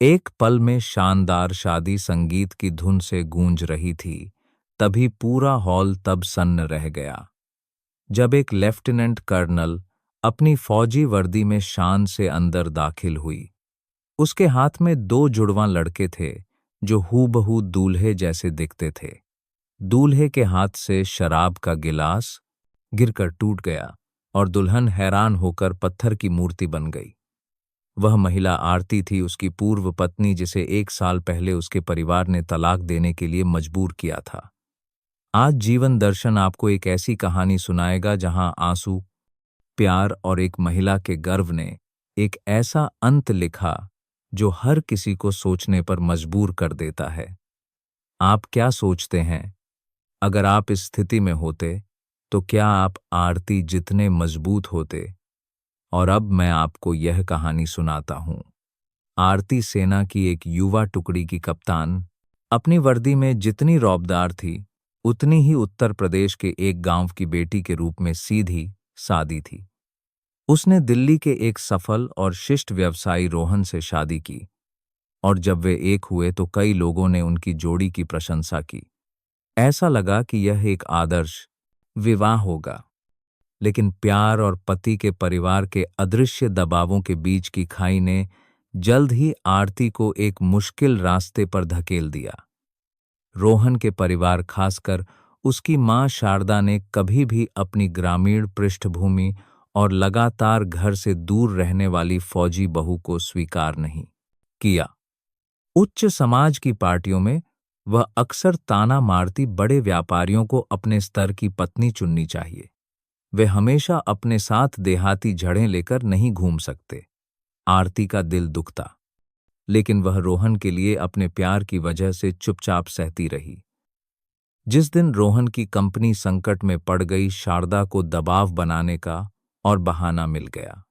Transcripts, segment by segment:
एक पल में शानदार शादी संगीत की धुन से गूंज रही थी। तभी पूरा हॉल तब सन्न रह गया जब एक लेफ्टिनेंट कर्नल अपनी फौजी वर्दी में शान से अंदर दाखिल हुई। उसके हाथ में दो जुड़वां लड़के थे जो हूबहू दूल्हे जैसे दिखते थे। दूल्हे के हाथ से शराब का गिलास गिरकर टूट गया और दुल्हन हैरान होकर पत्थर की मूर्ति बन गई। वह महिला आरती थी, उसकी पूर्व पत्नी जिसे 1 साल पहले उसके परिवार ने तलाक देने के लिए मजबूर किया था। आज जीवन दर्शन आपको एक ऐसी कहानी सुनाएगा जहां आंसू, प्यार और एक महिला के गर्व ने एक ऐसा अंत लिखा जो हर किसी को सोचने पर मजबूर कर देता है। आप क्या सोचते हैं, अगर आप इस स्थिति में होते तो क्या आप आरती जितने मजबूत होते? और अब मैं आपको यह कहानी सुनाता हूं। आरती सेना की एक युवा टुकड़ी की कप्तान अपनी वर्दी में जितनी रौबदार थी, उतनी ही उत्तर प्रदेश के एक गांव की बेटी के रूप में सीधी सादी थी। उसने दिल्ली के एक सफल और शिष्ट व्यवसायी रोहन से शादी की और जब वे एक हुए तो कई लोगों ने उनकी जोड़ी की प्रशंसा की। ऐसा लगा कि यह एक आदर्श विवाह होगा। लेकिन प्यार और पति के परिवार के अदृश्य दबावों के बीच की खाई ने जल्द ही आरती को एक मुश्किल रास्ते पर धकेल दिया। रोहन के परिवार, खासकर उसकी मां शारदा ने कभी भी अपनी ग्रामीण पृष्ठभूमि और लगातार घर से दूर रहने वाली फौजी बहू को स्वीकार नहीं किया। उच्च समाज की पार्टियों में वह अक्सर ताना मारती बड़े व्यापारियों को अपने स्तर की पत्नी चुननी चाहिए। वे हमेशा अपने साथ देहाती जड़ें लेकर नहीं घूम सकते। आरती का दिल दुखता, लेकिन वह रोहन के लिए अपने प्यार की वजह से चुपचाप सहती रही। जिस दिन रोहन की कंपनी संकट में पड़ गई, शारदा को दबाव बनाने का और बहाना मिल गया।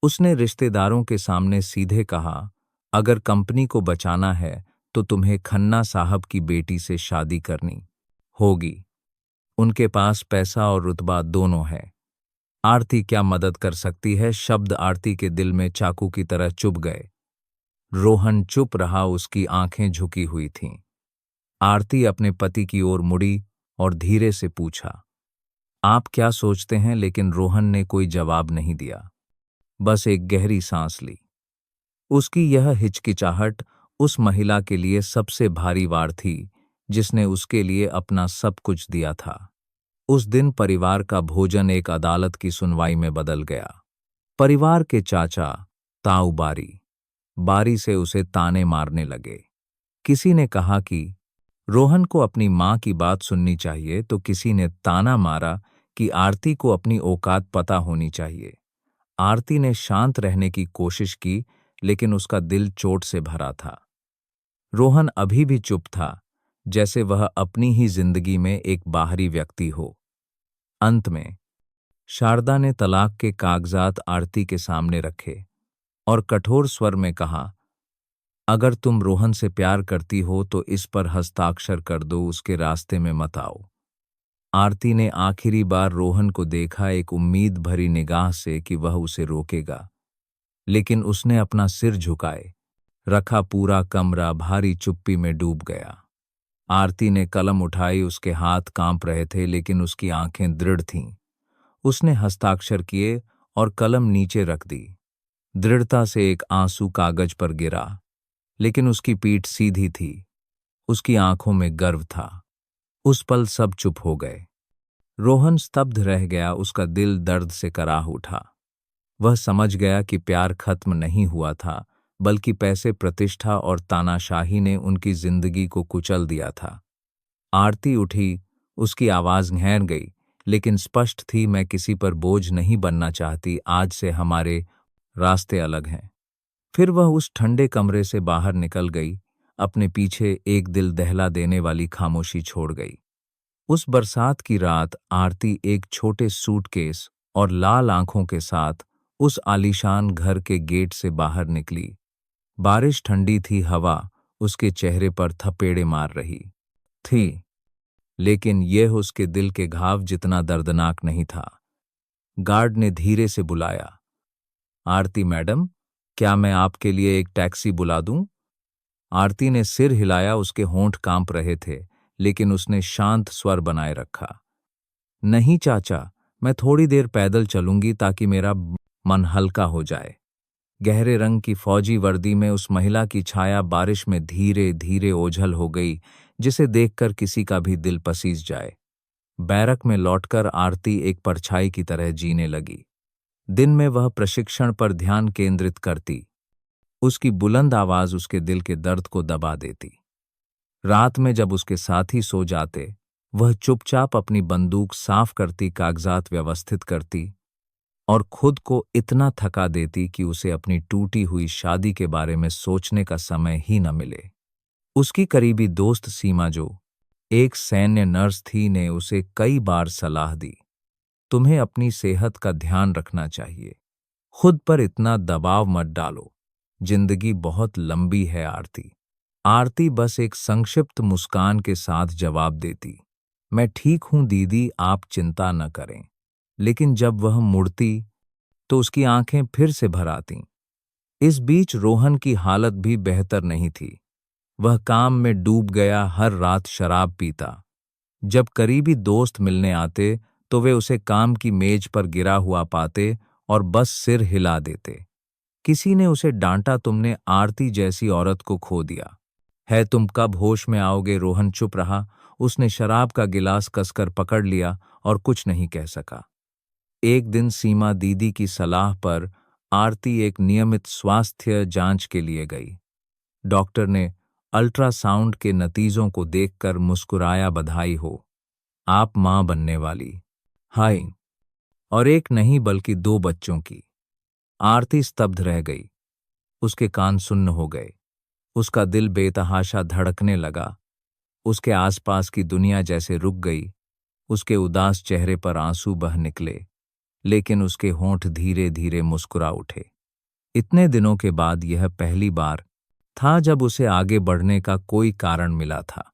उसने रिश्तेदारों के सामने सीधे कहा, अगर कंपनी को बचाना है तो तुम्हें खन्ना साहब की बेटी से शादी करनी होगी। उनके पास पैसा और रुतबा दोनों है। आरती क्या मदद कर सकती है? शब्द आरती के दिल में चाकू की तरह चुभ गए। रोहन चुप रहा, उसकी आंखें झुकी हुई थीं। आरती अपने पति की ओर मुड़ी और धीरे से पूछा, आप क्या सोचते हैं? लेकिन रोहन ने कोई जवाब नहीं दिया, बस एक गहरी सांस ली। उसकी यह हिचकिचाहट उस महिला के लिए सबसे भारी वार थी जिसने उसके लिए अपना सब कुछ दिया था। उस दिन परिवार का भोजन एक अदालत की सुनवाई में बदल गया। परिवार के चाचा ताऊ बारी से उसे ताने मारने लगे। किसी ने कहा कि रोहन को अपनी मां की बात सुननी चाहिए, तो किसी ने ताना मारा कि आरती को अपनी औकात पता होनी चाहिए। आरती ने शांत रहने की कोशिश की, लेकिन उसका दिल चोट से भरा था। रोहन अभी भी चुप था, जैसे वह अपनी ही जिंदगी में एक बाहरी व्यक्ति हो। अंत में शारदा ने तलाक के कागजात आरती के सामने रखे और कठोर स्वर में कहा, अगर तुम रोहन से प्यार करती हो तो इस पर हस्ताक्षर कर दो, उसके रास्ते में मत आओ। आरती ने आखिरी बार रोहन को देखा, एक उम्मीद भरी निगाह से कि वह उसे रोकेगा, लेकिन उसने अपना सिर झुकाए रखा। पूरा कमरा भारी चुप्पी में डूब गया। आरती ने कलम उठाई, उसके हाथ कांप रहे थे लेकिन उसकी आंखें दृढ़ थीं। उसने हस्ताक्षर किए और कलम नीचे रख दी। दृढ़ता से एक आंसू कागज पर गिरा, लेकिन उसकी पीठ सीधी थी, उसकी आंखों में गर्व था। उस पल सब चुप हो गए। रोहन स्तब्ध रह गया, उसका दिल दर्द से कराह उठा। वह समझ गया कि प्यार खत्म नहीं हुआ था, बल्कि पैसे, प्रतिष्ठा और तानाशाही ने उनकी जिंदगी को कुचल दिया था। आरती उठी, उसकी आवाज गहर गई, लेकिन स्पष्ट थी, मैं किसी पर बोझ नहीं बनना चाहती, आज से हमारे रास्ते अलग हैं। फिर वह उस ठंडे कमरे से बाहर निकल गई, अपने पीछे एक दिल दहला देने वाली खामोशी छोड़ गई। उस बरसात की रात आरती एक छोटे सूटकेस और लाल आंखों के साथ उस आलीशान घर के गेट से बाहर निकली। बारिश ठंडी थी, हवा उसके चेहरे पर थपेड़े मार रही थी, लेकिन यह उसके दिल के घाव जितना दर्दनाक नहीं था। गार्ड ने धीरे से बुलाया, आरती मैडम। क्या मैं आपके लिए एक टैक्सी बुला दूं? आरती ने सिर हिलाया, उसके होंठ कांप रहे थे, लेकिन उसने शांत स्वर बनाए रखा। नहीं चाचा, मैं थोड़ी देर पैदल चलूंगी ताकि मेरा मन हल्का हो जाए। गहरे रंग की फौजी वर्दी में उस महिला की छाया बारिश में धीरे धीरे ओझल हो गई, जिसे देखकर किसी का भी दिल पसीज जाए। बैरक में लौटकर आरती एक परछाई की तरह जीने लगी। दिन में वह प्रशिक्षण पर ध्यान केंद्रित करती, उसकी बुलंद आवाज उसके दिल के दर्द को दबा देती। रात में जब उसके साथी सो जाते, वह चुपचाप अपनी बंदूक साफ करती, कागजात व्यवस्थित करती और खुद को इतना थका देती कि उसे अपनी टूटी हुई शादी के बारे में सोचने का समय ही न मिले। उसकी करीबी दोस्त सीमा, जो एक सैन्य नर्स थी, ने उसे कई बार सलाह दी, तुम्हें अपनी सेहत का ध्यान रखना चाहिए, खुद पर इतना दबाव मत डालो, जिंदगी बहुत लंबी है आरती। आरती बस एक संक्षिप्त मुस्कान के साथ जवाब देती, मैं ठीक हूं दीदी, आप चिंता न करें। लेकिन जब वह मुड़ती तो उसकी आंखें फिर से भर आतीं। इस बीच रोहन की हालत भी बेहतर नहीं थी। वह काम में डूब गया, हर रात शराब पीता। जब करीबी दोस्त मिलने आते तो वे उसे काम की मेज पर गिरा हुआ पाते और बस सिर हिला देते। किसी ने उसे डांटा, तुमने आरती जैसी औरत को खो दिया है, तुम कब होश में आओगे? रोहन चुप रहा। उसने शराब का गिलास कसकर पकड़ लिया और कुछ नहीं कह सका। एक दिन सीमा दीदी की सलाह पर आरती एक नियमित स्वास्थ्य जांच के लिए गई। डॉक्टर ने अल्ट्रासाउंड के नतीजों को देखकर मुस्कुराया, बधाई हो, आप मां बनने वाली। हाय! और एक नहीं बल्कि 2 बच्चों की। आरती स्तब्ध रह गई, उसके कान सुन्न हो गए, उसका दिल बेतहाशा धड़कने लगा। उसके आसपास की दुनिया जैसे रुक गई, उसके उदास चेहरे पर आंसू बह निकले, लेकिन उसके होंठ धीरे धीरे मुस्कुरा उठे। इतने दिनों के बाद यह पहली बार था जब उसे आगे बढ़ने का कोई कारण मिला था।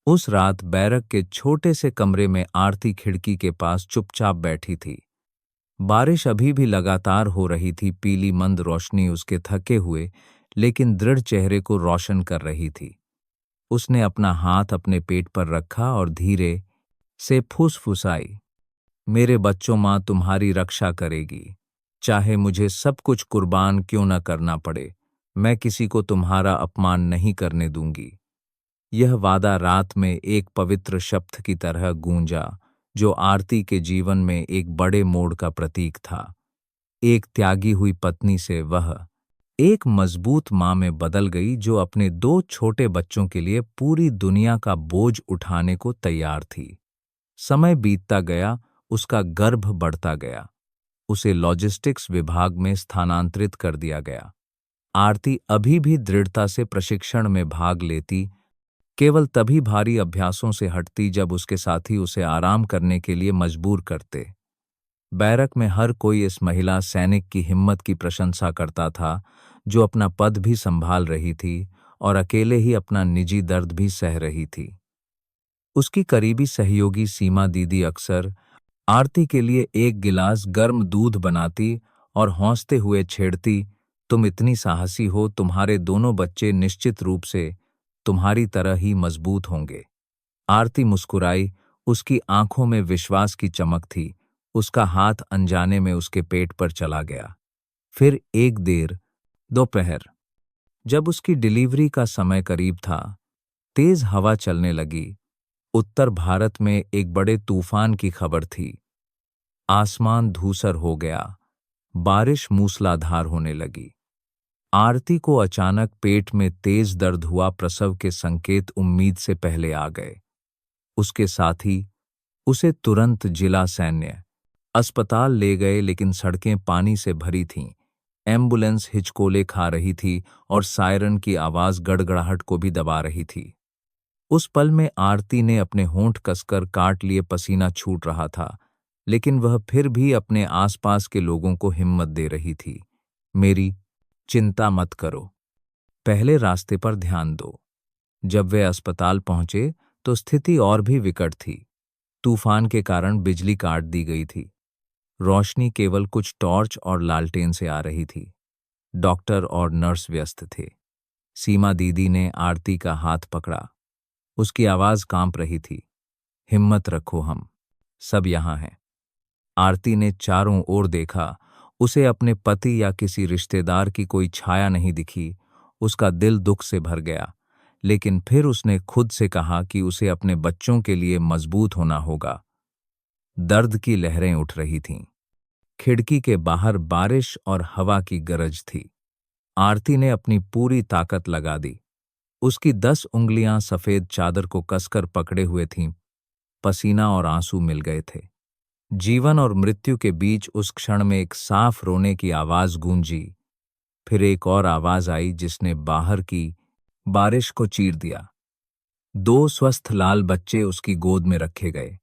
उस रात बैरक के छोटे से कमरे में आरती खिड़की के पास चुपचाप बैठी थी। बारिश अभी भी लगातार हो रही थी, पीली मंद रोशनी उसके थके हुए लेकिन दृढ़ चेहरे को रोशन कर रही थी। उसने अपना हाथ अपने पेट पर रखा और धीरे से फुसफुसाई, मेरे बच्चों, मां तुम्हारी रक्षा करेगी, चाहे मुझे सब कुछ कुर्बान क्यों न करना पड़े, मैं किसी को तुम्हारा अपमान नहीं करने दूंगी। यह वादा रात में एक पवित्र शब्द की तरह गूंजा, जो आरती के जीवन में एक बड़े मोड़ का प्रतीक था। एक त्यागी हुई पत्नी से वह एक मजबूत मां में बदल गई, जो अपने 2 छोटे बच्चों के लिए पूरी दुनिया का बोझ उठाने को तैयार थी। समय बीतता गया, उसका गर्भ बढ़ता गया, उसे लॉजिस्टिक्स विभाग में स्थानांतरित कर दिया गया। आरती अभी भी दृढ़ता से प्रशिक्षण में भाग लेती, केवल तभी भारी अभ्यासों से हटती जब उसके साथी उसे आराम करने के लिए मजबूर करते। बैरक में हर कोई इस महिला सैनिक की हिम्मत की प्रशंसा करता था, जो अपना पद भी संभाल रही थी और अकेले ही अपना निजी दर्द भी सह रही थी। उसकी करीबी सहयोगी सीमा दीदी अक्सर आरती के लिए एक गिलास गर्म दूध बनाती और हौंसते हुए छेड़ती, तुम इतनी साहसी हो, तुम्हारे दोनों बच्चे निश्चित रूप से तुम्हारी तरह ही मजबूत होंगे। आरती मुस्कुराई, उसकी आंखों में विश्वास की चमक थी। उसका हाथ अनजाने में उसके पेट पर चला गया। फिर एक देर दोपहर, जब उसकी डिलीवरी का समय करीब था, तेज हवा चलने लगी। उत्तर भारत में एक बड़े तूफान की खबर थी। आसमान धूसर हो गया, बारिश मूसलाधार होने लगी। आरती को अचानक पेट में तेज दर्द हुआ, प्रसव के संकेत उम्मीद से पहले आ गए। उसके साथी उसे तुरंत जिला सैन्य अस्पताल ले गए, लेकिन सड़कें पानी से भरी थीं। एम्बुलेंस हिचकोले खा रही थी और सायरन की आवाज गड़गड़ाहट को भी दबा रही थी। उस पल में आरती ने अपने होंठ कसकर काट लिए, पसीना छूट रहा था, लेकिन वह फिर भी अपने आसपास के लोगों को हिम्मत दे रही थी। मेरी चिंता मत करो, पहले रास्ते पर ध्यान दो। जब वे अस्पताल पहुंचे तो स्थिति और भी विकट थी। तूफान के कारण बिजली काट दी गई थी। रोशनी केवल कुछ टॉर्च और लालटेन से आ रही थी। डॉक्टर और नर्स व्यस्त थे। सीमा दीदी ने आरती का हाथ पकड़ा। उसकी आवाज कांप रही थी। हिम्मत रखो, हम सब यहाँ हैं। आरती ने चारों ओर देखा। उसे अपने पति या किसी रिश्तेदार की कोई छाया नहीं दिखी। उसका दिल दुख से भर गया, लेकिन फिर उसने खुद से कहा कि उसे अपने बच्चों के लिए मजबूत होना होगा। दर्द की लहरें उठ रही थीं। खिड़की के बाहर बारिश और हवा की गरज थी। आरती ने अपनी पूरी ताकत लगा दी। उसकी 10 उंगलियां सफेद चादर को कसकर पकड़े हुए थीं। पसीना और आंसू मिल गए थे। जीवन और मृत्यु के बीच उस क्षण में एक साफ रोने की आवाज गूंजी। फिर एक और आवाज आई जिसने बाहर की बारिश को चीर दिया। 2 स्वस्थ लाल बच्चे उसकी गोद में रखे गए।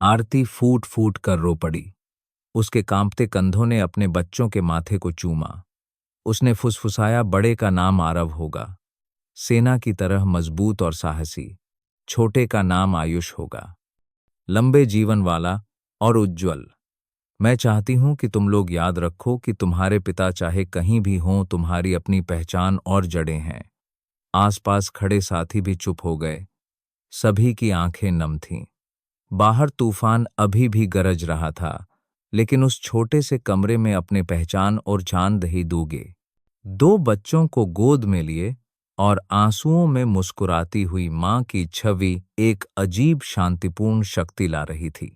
आरती फूट फूट कर रो पड़ी। उसके कांपते कंधों ने अपने बच्चों के माथे को चूमा। उसने फुसफुसाया, बड़े का नाम आरव होगा, सेना की तरह मजबूत और साहसी। छोटे का नाम आयुष होगा, लंबे जीवन वाला और उज्ज्वल। मैं चाहती हूं कि तुम लोग याद रखो कि तुम्हारे पिता चाहे कहीं भी हों, तुम्हारी अपनी पहचान और जड़ें हैं। आसपास खड़े साथी भी चुप हो गए। सभी की आंखें नम थीं। बाहर तूफान अभी भी गरज रहा था, लेकिन उस छोटे से कमरे में अपने पहचान और चांद ही दूगे। 2 बच्चों को गोद में लिए और आंसुओं में मुस्कुराती हुई मां की छवि एक अजीब शांतिपूर्ण शक्ति ला रही थी।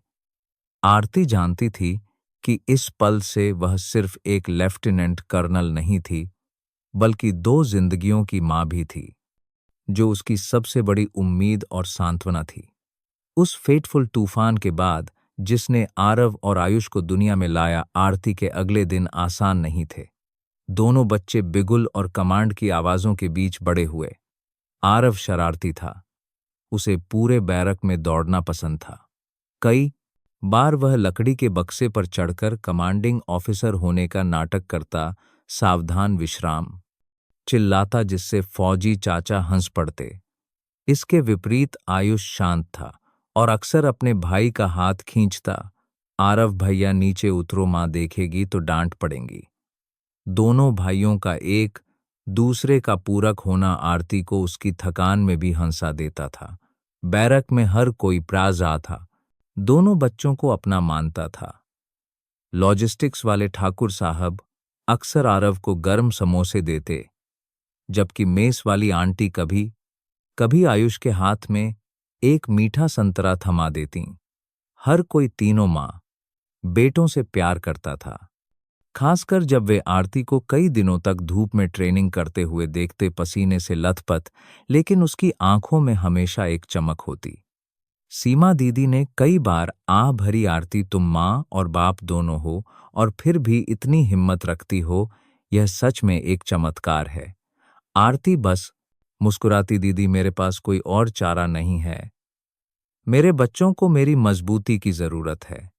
आरती जानती थी कि इस पल से वह सिर्फ एक लेफ्टिनेंट कर्नल नहीं थी, बल्कि 2 जिंदगियों की मां भी थी, जो उसकी सबसे बड़ी उम्मीद और सांत्वना थी। उस फेटफुल तूफान के बाद, जिसने आरव और आयुष को दुनिया में लाया, आरती के अगले दिन आसान नहीं थे। दोनों बच्चे बिगुल और कमांड की आवाजों के बीच बड़े हुए। आरव शरारती था। उसे पूरे बैरक में दौड़ना पसंद था। कई बार वह लकड़ी के बक्से पर चढ़कर कमांडिंग ऑफिसर होने का नाटक करता, सावधान विश्राम चिल्लाता, जिससे फौजी चाचा हंस पड़ते। इसके विपरीत आयुष शांत था और अक्सर अपने भाई का हाथ खींचता। आरव, भैया नीचे उतरो, मां देखेगी तो डांट पड़ेंगी। दोनों भाइयों का एक दूसरे का पूरक होना आरती को उसकी थकान में भी हंसा देता था। बैरक में हर कोई प्राजा था। दोनों बच्चों को अपना मानता था। लॉजिस्टिक्स वाले ठाकुर साहब अक्सर आरव को गर्म समोसे देते, जबकि मेस वाली आंटी कभी कभी आयुष के हाथ में एक मीठा संतरा थमा देती। हर कोई तीनों मां बेटों से प्यार करता था, खासकर जब वे आरती को कई दिनों तक धूप में ट्रेनिंग करते हुए देखते, पसीने से लथपथ, लेकिन उसकी आंखों में हमेशा एक चमक होती। सीमा दीदी ने कई बार आह भरी, आरती तुम मां और बाप दोनों हो और फिर भी इतनी हिम्मत रखती हो, यह सच में एक चमत्कार है। आरती बस मुस्कुराती, दीदी मेरे पास कोई और चारा नहीं है, मेरे बच्चों को मेरी मजबूती की जरूरत है।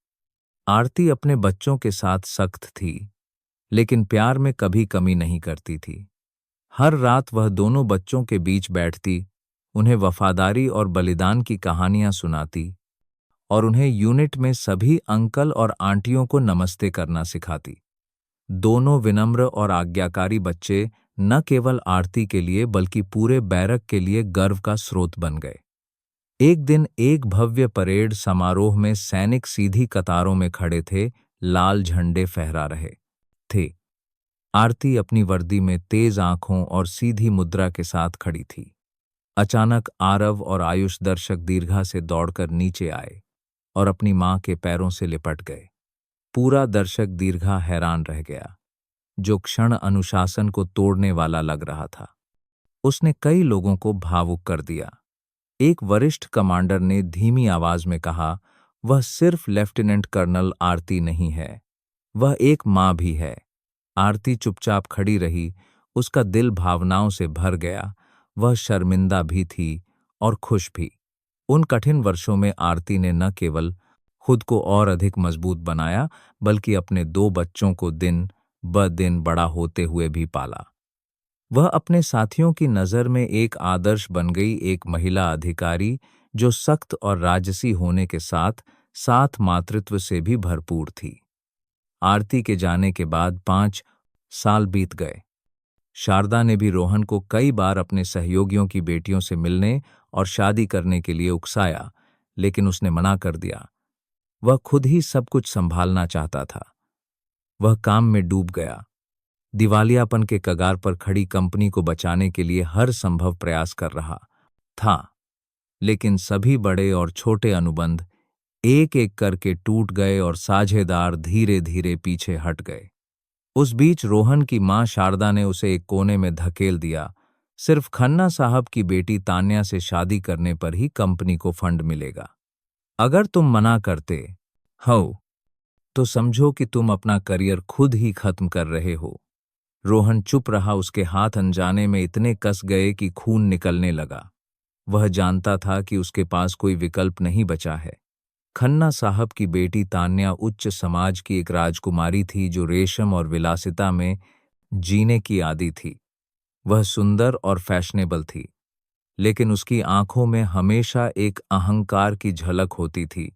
आरती अपने बच्चों के साथ सख्त थी, लेकिन प्यार में कभी कमी नहीं करती थी। हर रात वह दोनों बच्चों के बीच बैठती, उन्हें वफादारी और बलिदान की कहानियां सुनाती और उन्हें यूनिट में सभी अंकल और आंटियों को नमस्ते करना सिखाती। दोनों विनम्र और आज्ञाकारी बच्चे न केवल आरती के लिए बल्कि पूरे बैरक के लिए गर्व का स्रोत बन गए। एक दिन एक भव्य परेड समारोह में सैनिक सीधी कतारों में खड़े थे, लाल झंडे फहरा रहे थे। आरती अपनी वर्दी में तेज आंखों और सीधी मुद्रा के साथ खड़ी थी। अचानक आरव और आयुष दर्शक दीर्घा से दौड़कर नीचे आए और अपनी मां के पैरों से लिपट गए। पूरा दर्शक दीर्घा हैरान रह गया, जो क्षण अनुशासन को तोड़ने वाला लग रहा था। उसने कई लोगों को भावुक कर दिया। एक वरिष्ठ कमांडर ने धीमी आवाज में कहा, वह सिर्फ लेफ्टिनेंट कर्नल आरती नहीं है, वह एक मां भी है। आरती चुपचाप खड़ी रही। उसका दिल भावनाओं से भर गया। वह शर्मिंदा भी थी और खुश भी। उन कठिन वर्षों में आरती ने न केवल खुद को और अधिक मजबूत बनाया, बल्कि अपने 2 बच्चों को दिन ब दिन बड़ा होते हुए भी पाला। वह अपने साथियों की नज़र में एक आदर्श बन गई, एक महिला अधिकारी जो सख्त और राजसी होने के साथ साथ मातृत्व से भी भरपूर थी। आरती के जाने के बाद 5 साल बीत गए। शारदा ने भी रोहन को कई बार अपने सहयोगियों की बेटियों से मिलने और शादी करने के लिए उकसाया, लेकिन उसने मना कर दिया। वह खुद ही सब कुछ संभालना चाहता था। वह काम में डूब गया, दिवालियापन के कगार पर खड़ी कंपनी को बचाने के लिए हर संभव प्रयास कर रहा था। लेकिन सभी बड़े और छोटे अनुबंध एक एक करके टूट गए और साझेदार धीरे धीरे पीछे हट गए। उस बीच रोहन की मां शारदा ने उसे एक कोने में धकेल दिया। सिर्फ खन्ना साहब की बेटी तान्या से शादी करने पर ही कंपनी को फंड मिलेगा। अगर तुम मना करते हो तो समझो कि तुम अपना करियर खुद ही खत्म कर रहे हो। रोहन चुप रहा। उसके हाथ अनजाने में इतने कस गए कि खून निकलने लगा। वह जानता था कि उसके पास कोई विकल्प नहीं बचा है। खन्ना साहब की बेटी तान्या उच्च समाज की एक राजकुमारी थी जो रेशम और विलासिता में जीने की आदी थी। वह सुंदर और फैशनेबल थी, लेकिन उसकी आंखों में हमेशा एक अहंकार की झलक होती थी,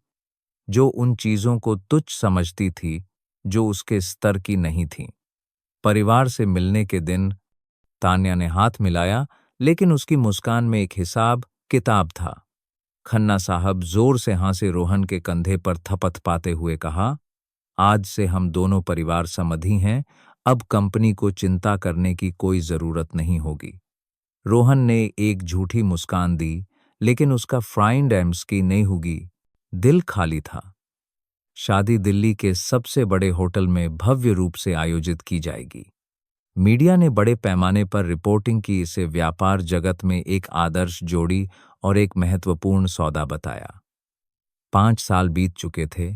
जो उन चीजों को तुच्छ समझती थी जो उसके स्तर की नहीं थीं। परिवार से मिलने के दिन तान्या ने हाथ मिलाया, लेकिन उसकी मुस्कान में एक हिसाब किताब था। खन्ना साहब जोर से हंसे, रोहन के कंधे पर थपथपाते हुए कहा, आज से हम दोनों परिवार समधि हैं। अब कंपनी को चिंता करने की कोई जरूरत नहीं होगी। रोहन ने एक झूठी मुस्कान दी, लेकिन उसका फ्राइंड एम्स की नहीं होगी, दिल खाली था। शादी दिल्ली के सबसे बड़े होटल में भव्य रूप से आयोजित की जाएगी। मीडिया ने बड़े पैमाने पर रिपोर्टिंग की। इसे व्यापार जगत में एक आदर्श जोड़ी और एक महत्वपूर्ण सौदा बताया। 5 साल बीत चुके थे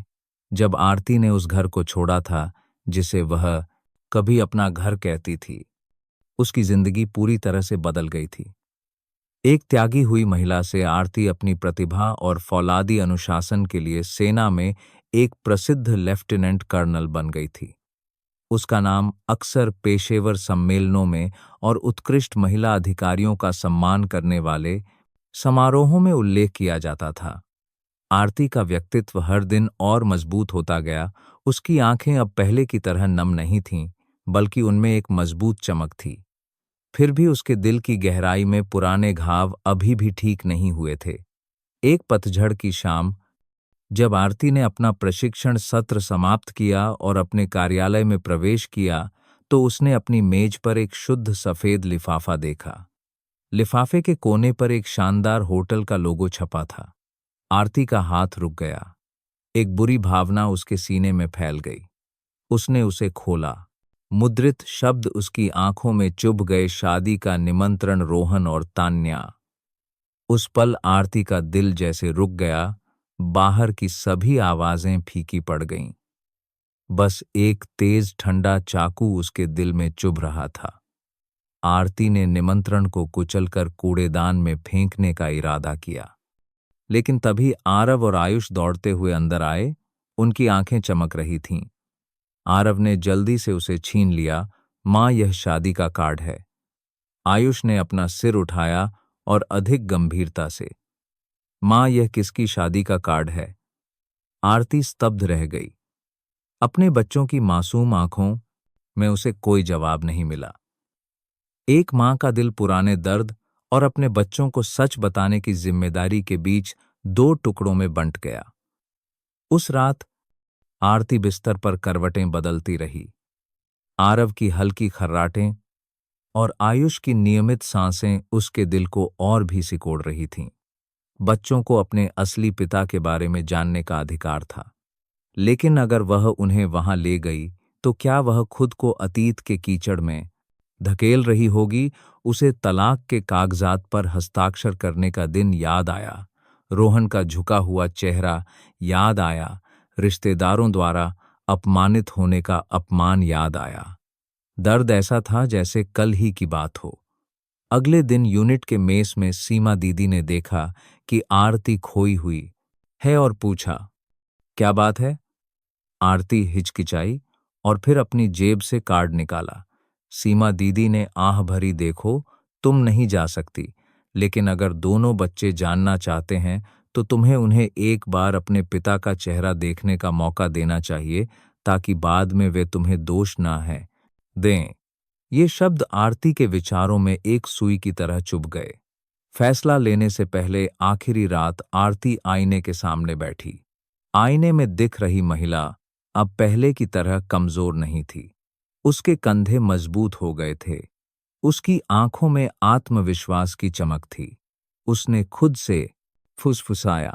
जब आरती ने उस घर को छोड़ा था जिसे वह कभी अपना घर कहती थी। उसकी जिंदगी पूरी तरह से बदल गई थी। एक त्यागी हुई महिला से आरती अपनी प्रतिभा और फौलादी अनुशासन के लिए सेना में एक प्रसिद्ध लेफ्टिनेंट कर्नल बन गई थी। उसका नाम अक्सर पेशेवर सम्मेलनों में और उत्कृष्ट महिला अधिकारियों का सम्मान करने वाले समारोहों में उल्लेख किया जाता था। आरती का व्यक्तित्व हर दिन और मजबूत होता गया। उसकी आंखें अब पहले की तरह नम नहीं थीं, बल्कि उनमें एक मजबूत चमक थी। फिर भी उसके दिल की गहराई में पुराने घाव अभी भी ठीक नहीं हुए थे। एक पतझड़ की शाम, जब आरती ने अपना प्रशिक्षण सत्र समाप्त किया और अपने कार्यालय में प्रवेश किया, तो उसने अपनी मेज पर एक शुद्ध सफेद लिफाफा देखा। लिफाफे के कोने पर एक शानदार होटल का लोगो छपा था। आरती का हाथ रुक गया। एक बुरी भावना उसके सीने में फैल गई। उसने उसे खोला। मुद्रित शब्द उसकी आंखों में चुभ गए, शादी का निमंत्रण, रोहन और तान्या। उस पल आरती का दिल जैसे रुक गया। बाहर की सभी आवाजें फीकी पड़ गईं। बस एक तेज ठंडा चाकू उसके दिल में चुभ रहा था। आरती ने निमंत्रण को कुचलकर कूड़ेदान में फेंकने का इरादा किया, लेकिन तभी आरव और आयुष दौड़ते हुए अंदर आए। उनकी आंखें चमक रही थीं। आरव ने जल्दी से उसे छीन लिया। मां, यह शादी का कार्ड है। आयुष ने अपना सिर उठाया और अधिक गंभीरता से, मां, यह किसकी शादी का कार्ड है? आरती स्तब्ध रह गई। अपने बच्चों की मासूम आंखों में उसे कोई जवाब नहीं मिला। एक मां का दिल पुराने दर्द और अपने बच्चों को सच बताने की जिम्मेदारी के बीच 2 टुकड़ों में बंट गया। उस रात आरती बिस्तर पर करवटें बदलती रही। आरव की हल्की खर्राटें और आयुष की नियमित सांसें उसके दिल को और भी सिकोड़ रही थीं। बच्चों को अपने असली पिता के बारे में जानने का अधिकार था, लेकिन अगर वह उन्हें वहां ले गई तो क्या वह खुद को अतीत के कीचड़ में धकेल रही होगी? उसे तलाक के कागजात पर हस्ताक्षर करने का दिन याद आया। रोहन का झुका हुआ चेहरा याद आया। रिश्तेदारों द्वारा अपमानित होने का अपमान याद आया। दर्द ऐसा था जैसे कल ही की बात हो। अगले दिन यूनिट के मेस में सीमा दीदी ने देखा कि आरती खोई हुई है और पूछा, क्या बात है? आरती हिचकिचाई और फिर अपनी जेब से कार्ड निकाला। सीमा दीदी ने आह भरी, देखो, तुम नहीं जा सकती, लेकिन अगर दोनों बच्चे जानना चाहते हैं तो तुम्हें उन्हें एक बार अपने पिता का चेहरा देखने का मौका देना चाहिए, ताकि बाद में वे तुम्हें दोष ना है दें। ये शब्द आरती के विचारों में एक सुई की तरह चुभ गए। फैसला लेने से पहले आखिरी रात आरती आईने के सामने बैठी। आईने में दिख रही महिला अब पहले की तरह कमजोर नहीं थी। उसके कंधे मजबूत हो गए थे। उसकी आंखों में आत्मविश्वास की चमक थी। उसने खुद से फुसफुसाया,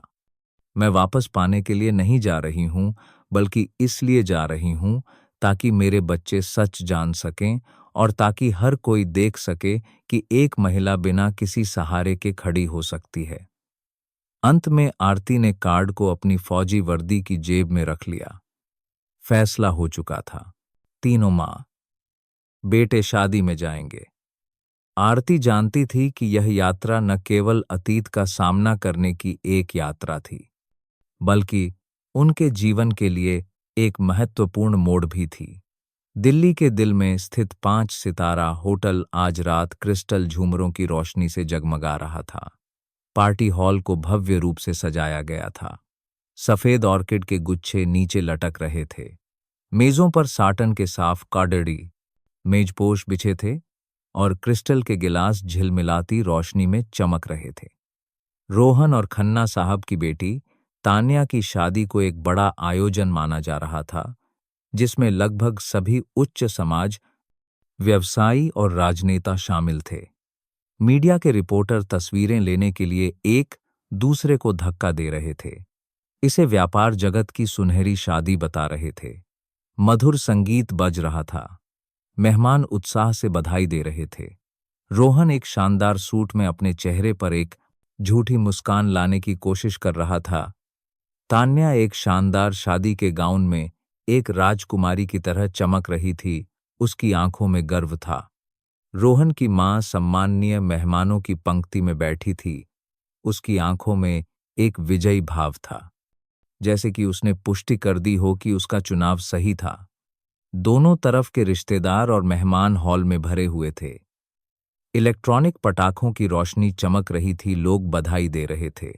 मैं वापस पाने के लिए नहीं जा रही हूं, बल्कि इसलिए जा रही हूं ताकि मेरे बच्चे सच जान सकें और ताकि हर कोई देख सके कि एक महिला बिना किसी सहारे के खड़ी हो सकती है। अंत में आरती ने कार्ड को अपनी फौजी वर्दी की जेब में रख लिया। फैसला हो चुका था। तीनों माँ बेटे शादी में जाएंगे। आरती जानती थी कि यह यात्रा न केवल अतीत का सामना करने की एक यात्रा थी, बल्कि उनके जीवन के लिए एक महत्वपूर्ण मोड़ भी थी। दिल्ली के दिल में स्थित 5 सितारा होटल आज रात क्रिस्टल झूमरों की रोशनी से जगमगा रहा था। पार्टी हॉल को भव्य रूप से सजाया गया था। सफेद ऑर्किड के गुच्छे नीचे लटक रहे थे। मेजों पर साटन के साफ कार्डरी मेजपोश बिछे थे और क्रिस्टल के गिलास झिलमिलाती रोशनी में चमक रहे थे। रोहन और खन्ना साहब की बेटी तान्या की शादी को एक बड़ा आयोजन माना जा रहा था, जिसमें लगभग सभी उच्च समाज, व्यवसायी और राजनेता शामिल थे। मीडिया के रिपोर्टर तस्वीरें लेने के लिए एक दूसरे को धक्का दे रहे थे। इसे व्यापार जगत की सुनहरी शादी बता रहे थे। मधुर संगीत बज रहा था। मेहमान उत्साह से बधाई दे रहे थे। रोहन एक शानदार सूट में अपने चेहरे पर एक झूठी मुस्कान लाने की कोशिश कर रहा था। तान्या एक शानदार शादी के गाउन में एक राजकुमारी की तरह चमक रही थी। उसकी आंखों में गर्व था। रोहन की मां सम्माननीय मेहमानों की पंक्ति में बैठी थी। उसकी आंखों में एक विजयी भाव था, जैसे कि उसने पुष्टि कर दी हो कि उसका चुनाव सही था। दोनों तरफ के रिश्तेदार और मेहमान हॉल में भरे हुए थे। इलेक्ट्रॉनिक पटाखों की रोशनी चमक रही थी, लोग बधाई दे रहे थे।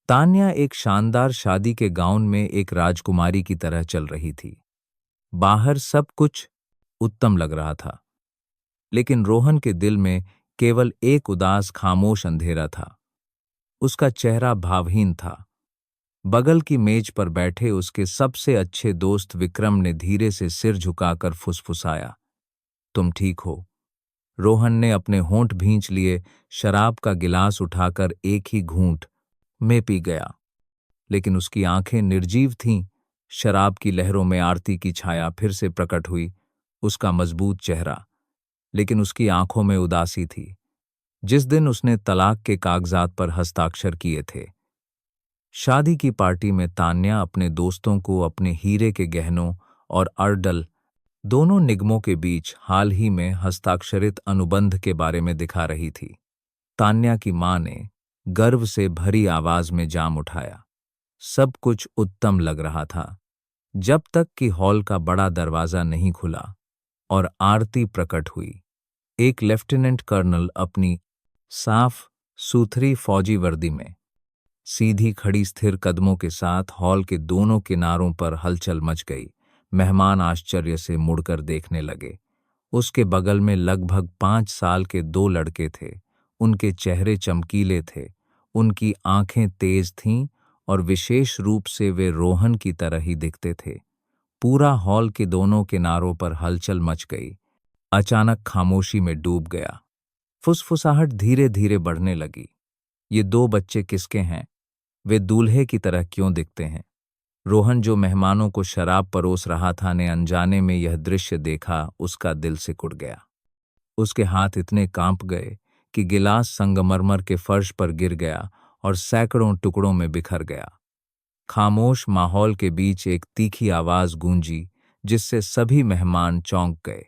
तान्या एक शानदार शादी के गाउन में एक राजकुमारी की तरह चल रही थी। बाहर सब कुछ उत्तम लग रहा था, लेकिन रोहन के दिल में केवल एक उदास खामोश अंधेरा था। उसका चेहरा भावहीन था। बगल की मेज पर बैठे उसके सबसे अच्छे दोस्त विक्रम ने धीरे से सिर झुकाकर फुसफुसाया, तुम ठीक हो? रोहन ने अपने होंठ भींच लिए, शराब का गिलास उठाकर एक ही घूंट में पी गया, लेकिन उसकी आंखें निर्जीव थीं। शराब की लहरों में आरती की छाया फिर से प्रकट हुई। उसका मजबूत चेहरा, लेकिन उसकी आंखों में उदासी थी। जिस दिन उसने तलाक के कागजात पर हस्ताक्षर किए थे। शादी की पार्टी में तान्या अपने दोस्तों को अपने हीरे के गहनों और अर्डल दोनों निगमों के बीच हाल ही में हस्ताक्षरित अनुबंध के बारे में दिखा रही थी। तान्या की मां ने गर्व से भरी आवाज में जाम उठाया। सब कुछ उत्तम लग रहा था, जब तक कि हॉल का बड़ा दरवाजा नहीं खुला और आरती प्रकट हुई। एक लेफ्टिनेंट कर्नल अपनी साफ सुथरी फौजी वर्दी में सीधी खड़ी स्थिर कदमों के साथ हॉल के दोनों किनारों पर हलचल मच गई। मेहमान आश्चर्य से मुड़कर देखने लगे। उसके बगल में लगभग 5 साल के 2 लड़के थे। उनके चेहरे चमकीले थे, उनकी आंखें तेज थीं और विशेष रूप से वे रोहन की तरह ही दिखते थे। पूरा हॉल के दोनों किनारों पर हलचल मच गई। अचानक खामोशी में डूब गया। फुसफुसाहट धीरे धीरे बढ़ने लगी। ये 2 बच्चे किसके हैं? वे दूल्हे की तरह क्यों दिखते हैं? रोहन, जो मेहमानों को शराब परोस रहा था, ने अनजाने में यह दृश्य देखा। उसका दिल सिकुड़ गया। उसके हाथ इतने कांप गए कि गिलास संगमरमर के फर्श पर गिर गया और सैकड़ों टुकड़ों में बिखर गया। खामोश माहौल के बीच एक तीखी आवाज गूंजी, जिससे सभी मेहमान चौंक गए।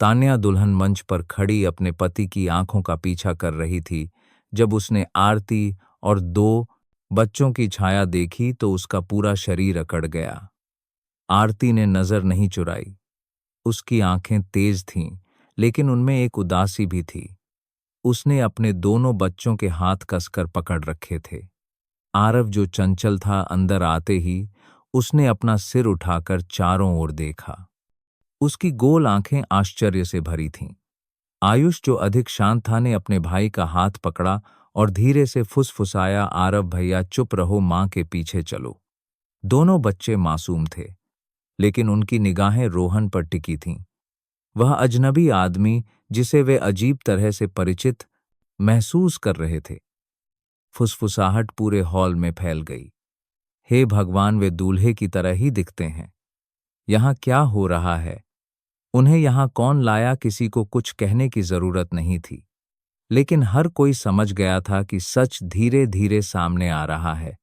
तान्या दुल्हन मंच पर खड़ी अपने पति की आंखों का पीछा कर रही थी। जब उसने आरती और 2 बच्चों की छाया देखी तो उसका पूरा शरीर अकड़ गया। आरती ने नजर नहीं चुराई। उसकी आंखें तेज थीं, लेकिन उनमें एक उदासी भी थी। उसने अपने दोनों बच्चों के हाथ कसकर पकड़ रखे थे। आरव, जो चंचल था, अंदर आते ही उसने अपना सिर उठाकर चारों ओर देखा। उसकी गोल आंखें आश्चर्य से भरी थीं। आयुष, जो अधिक शांत था, ने अपने भाई का हाथ पकड़ा और धीरे से फुसफुसाया, आरव भैया चुप रहो, मां के पीछे चलो। दोनों बच्चे मासूम थे, लेकिन उनकी निगाहें रोहन पर टिकी थीं। वह अजनबी आदमी जिसे वे अजीब तरह से परिचित महसूस कर रहे थे। फुसफुसाहट पूरे हॉल में फैल गई। हे भगवान, वे दूल्हे की तरह ही दिखते हैं। यहाँ क्या हो रहा है? उन्हें यहाँ कौन लाया? किसी को कुछ कहने की जरूरत नहीं थी, लेकिन हर कोई समझ गया था कि सच धीरे धीरे सामने आ रहा है।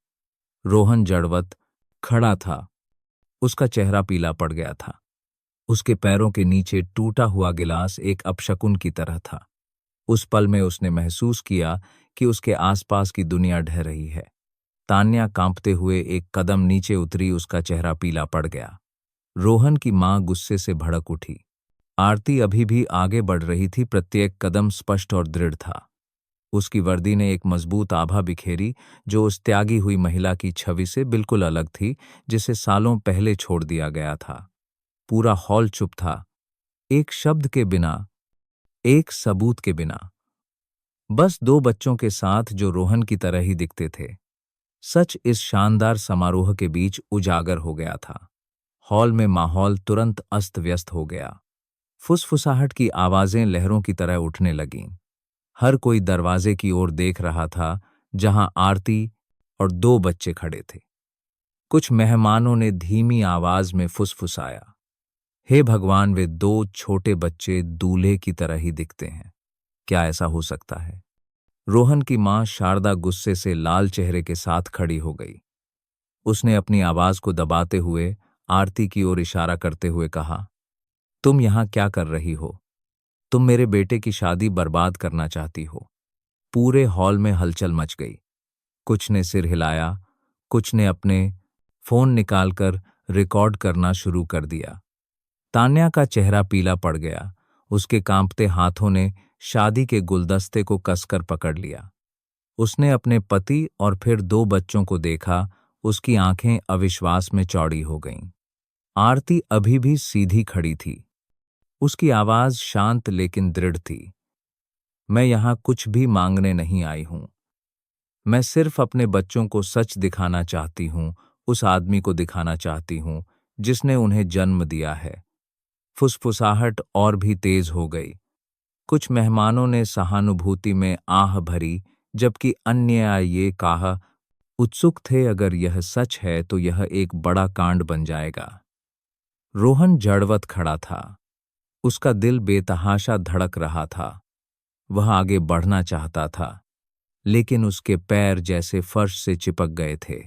रोहन जड़वत खड़ा था। उसका चेहरा पीला पड़ गया था। उसके पैरों के नीचे टूटा हुआ गिलास एक अपशकुन की तरह था। उस पल में उसने महसूस किया कि उसके आसपास की दुनिया ढह रही है। तान्या कांपते हुए एक कदम नीचे उतरी, उसका चेहरा पीला पड़ गया। रोहन की मां गुस्से से भड़क उठी। आरती अभी भी आगे बढ़ रही थी, प्रत्येक कदम स्पष्ट और दृढ़ था। उसकी वर्दी ने एक मजबूत आभा बिखेरी, जो उस त्यागी हुई महिला की छवि से बिल्कुल अलग थी, जिसे सालों पहले छोड़ दिया गया था। पूरा हॉल चुप था, एक शब्द के बिना, एक सबूत के बिना। बस दो बच्चों के साथ जो रोहन की तरह ही दिखते थे। सच इस शानदार समारोह के बीच उजागर हो गया था। हॉल में माहौल तुरंत अस्त व्यस्त हो गया। फुसफुसाहट की आवाजें लहरों की तरह उठने लगीं। हर कोई दरवाजे की ओर देख रहा था, जहां आरती और दो बच्चे खड़े थे। कुछ मेहमानों ने धीमी आवाज में फुसफुसाया, हे भगवान, वे दो छोटे बच्चे दूल्हे की तरह ही दिखते हैं। क्या ऐसा हो सकता है? रोहन की मां शारदा गुस्से से लाल चेहरे के साथ खड़ी हो गई। उसने अपनी आवाज को दबाते हुए आरती की ओर इशारा करते हुए कहा, तुम यहां क्या कर रही हो? तुम मेरे बेटे की शादी बर्बाद करना चाहती हो। पूरे हॉल में हलचल मच गई। कुछ ने सिर हिलाया, कुछ ने अपने फोन निकालकर रिकॉर्ड करना शुरू कर दिया। तान्या का चेहरा पीला पड़ गया। उसके कांपते हाथों ने शादी के गुलदस्ते को कसकर पकड़ लिया। उसने अपने पति और फिर दो बच्चों को देखा। उसकी आंखें अविश्वास में चौड़ी हो गईं। आरती अभी भी सीधी खड़ी थी। उसकी आवाज शांत लेकिन दृढ़ थी। मैं यहां कुछ भी मांगने नहीं आई हूं। मैं सिर्फ अपने बच्चों को सच दिखाना चाहती हूं, उस आदमी को दिखाना चाहती हूं जिसने उन्हें जन्म दिया है। फुसफुसाहट और भी तेज हो गई। कुछ मेहमानों ने सहानुभूति में आह भरी, जबकि अन्य ये कहा उत्सुक थे, अगर यह सच है तो यह एक बड़ा कांड बन जाएगा। रोहन जड़वत खड़ा था। उसका दिल बेतहाशा धड़क रहा था। वह आगे बढ़ना चाहता था, लेकिन उसके पैर जैसे फर्श से चिपक गए थे।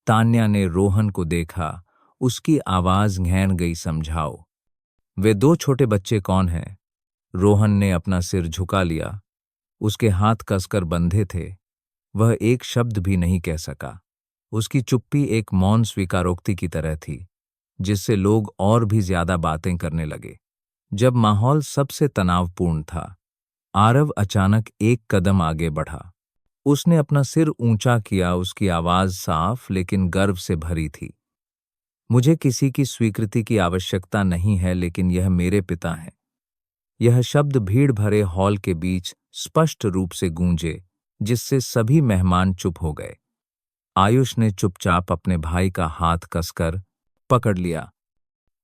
तान्या ने रोहन को देखा। उसकी आवाज घेन गई, समझाओ। वे दो छोटे बच्चे कौन हैं? रोहन ने अपना सिर झुका लिया। उसके हाथ कसकर बंधे थे। वह एक शब्द भी नहीं कह सका। उसकी चुप्पी एक मौन स्वीकारोक्ति की तरह थी, जिससे लोग और भी ज्यादा बातें करने लगे। जब माहौल सबसे तनावपूर्ण था, आरव अचानक एक कदम आगे बढ़ा। उसने अपना सिर ऊंचा किया। उसकी आवाज साफ लेकिन गर्व से भरी थी। मुझे किसी की स्वीकृति की आवश्यकता नहीं है, लेकिन यह मेरे पिता हैं। यह शब्द भीड़ भरे हॉल के बीच स्पष्ट रूप से गूंजे, जिससे सभी मेहमान चुप हो गए। आयुष ने चुपचाप अपने भाई का हाथ कसकर पकड़ लिया।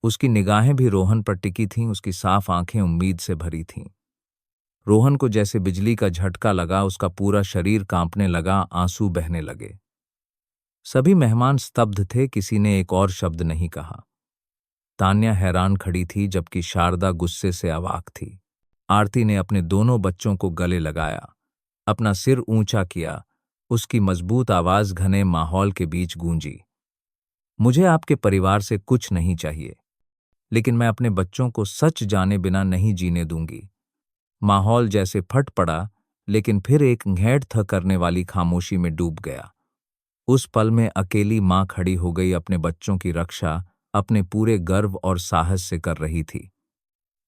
उसकी निगाहें भी रोहन पर टिकी थीं। उसकी साफ आंखें उम्मीद से भरी थीं। रोहन को जैसे बिजली का झटका लगा। उसका पूरा शरीर कांपने लगा, आंसू बहने लगे। सभी मेहमान स्तब्ध थे, किसी ने एक और शब्द नहीं कहा। तान्या हैरान खड़ी थी, जबकि शारदा गुस्से से अवाक थी। आरती ने अपने दोनों बच्चों को गले लगाया, अपना सिर ऊंचा किया। उसकी मजबूत आवाज घने माहौल के बीच गूंजी, मुझे आपके परिवार से कुछ नहीं चाहिए, लेकिन मैं अपने बच्चों को सच जाने बिना नहीं जीने दूंगी। माहौल जैसे फट पड़ा, लेकिन फिर एक घेंट थ करने वाली खामोशी में डूब गया। उस पल में अकेली मां खड़ी हो गई, अपने बच्चों की रक्षा अपने पूरे गर्व और साहस से कर रही थी।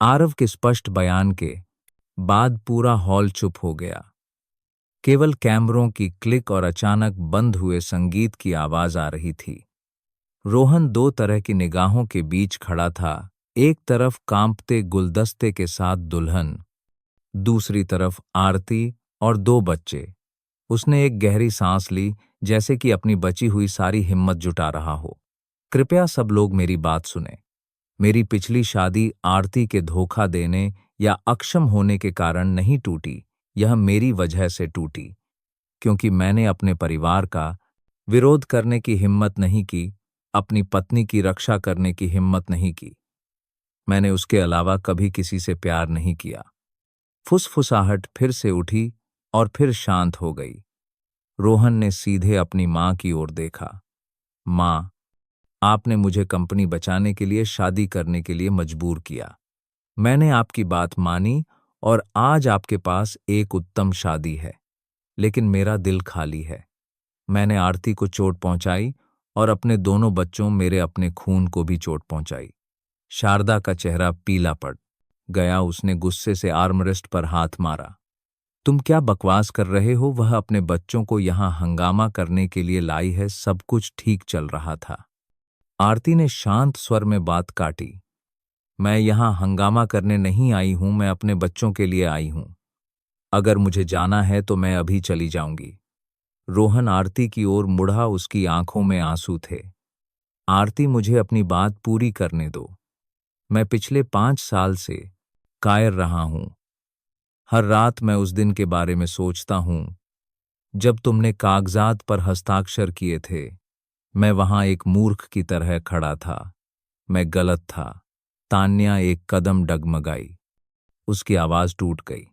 आरव के स्पष्ट बयान के बाद पूरा हॉल चुप हो गया। केवल कैमरों की क्लिक और अचानक बंद हुए संगीत की आवाज आ रही थी। रोहन दो तरह की निगाहों के बीच खड़ा था, एक तरफ कांपते गुलदस्ते के साथ दुल्हन, दूसरी तरफ आरती और दो बच्चे। उसने एक गहरी सांस ली, जैसे कि अपनी बची हुई सारी हिम्मत जुटा रहा हो। कृपया सब लोग मेरी बात सुने। मेरी पिछली शादी आरती के धोखा देने या अक्षम होने के कारण नहीं टूटी, यह मेरी वजह से टूटी, क्योंकि मैंने अपने परिवार का विरोध करने की हिम्मत नहीं की, अपनी पत्नी की रक्षा करने की हिम्मत नहीं की। मैंने उसके अलावा कभी किसी से प्यार नहीं किया। फुसफुसाहट फिर से उठी और फिर शांत हो गई। रोहन ने सीधे अपनी माँ की ओर देखा। माँ, आपने मुझे कंपनी बचाने के लिए शादी करने के लिए मजबूर किया। मैंने आपकी बात मानी और आज आपके पास एक उत्तम शादी है, लेकिन मेरा दिल खाली है। मैंने आरती को चोट पहुंचाई और अपने दोनों बच्चों, मेरे अपने खून को भी चोट पहुंचाई। शारदा का चेहरा पीला पड़ गया। उसने गुस्से से आर्मरेस्ट पर हाथ मारा। तुम क्या बकवास कर रहे हो? वह अपने बच्चों को यहां हंगामा करने के लिए लाई है। सब कुछ ठीक चल रहा था। आरती ने शांत स्वर में बात काटी। मैं यहां हंगामा करने नहीं आई हूं, मैं अपने बच्चों के लिए आई हूं। अगर मुझे जाना है तो मैं अभी चली जाऊंगी। रोहन आरती की ओर मुड़ा, उसकी आंखों में आंसू थे। आरती, मुझे अपनी बात पूरी करने दो। मैं पिछले 5 साल से कायर रहा हूं। हर रात मैं उस दिन के बारे में सोचता हूं जब तुमने कागजात पर हस्ताक्षर किए थे। मैं वहां एक मूर्ख की तरह खड़ा था। मैं गलत था। तान्या एक कदम डगमगाई। उसकी आवाज टूट गई।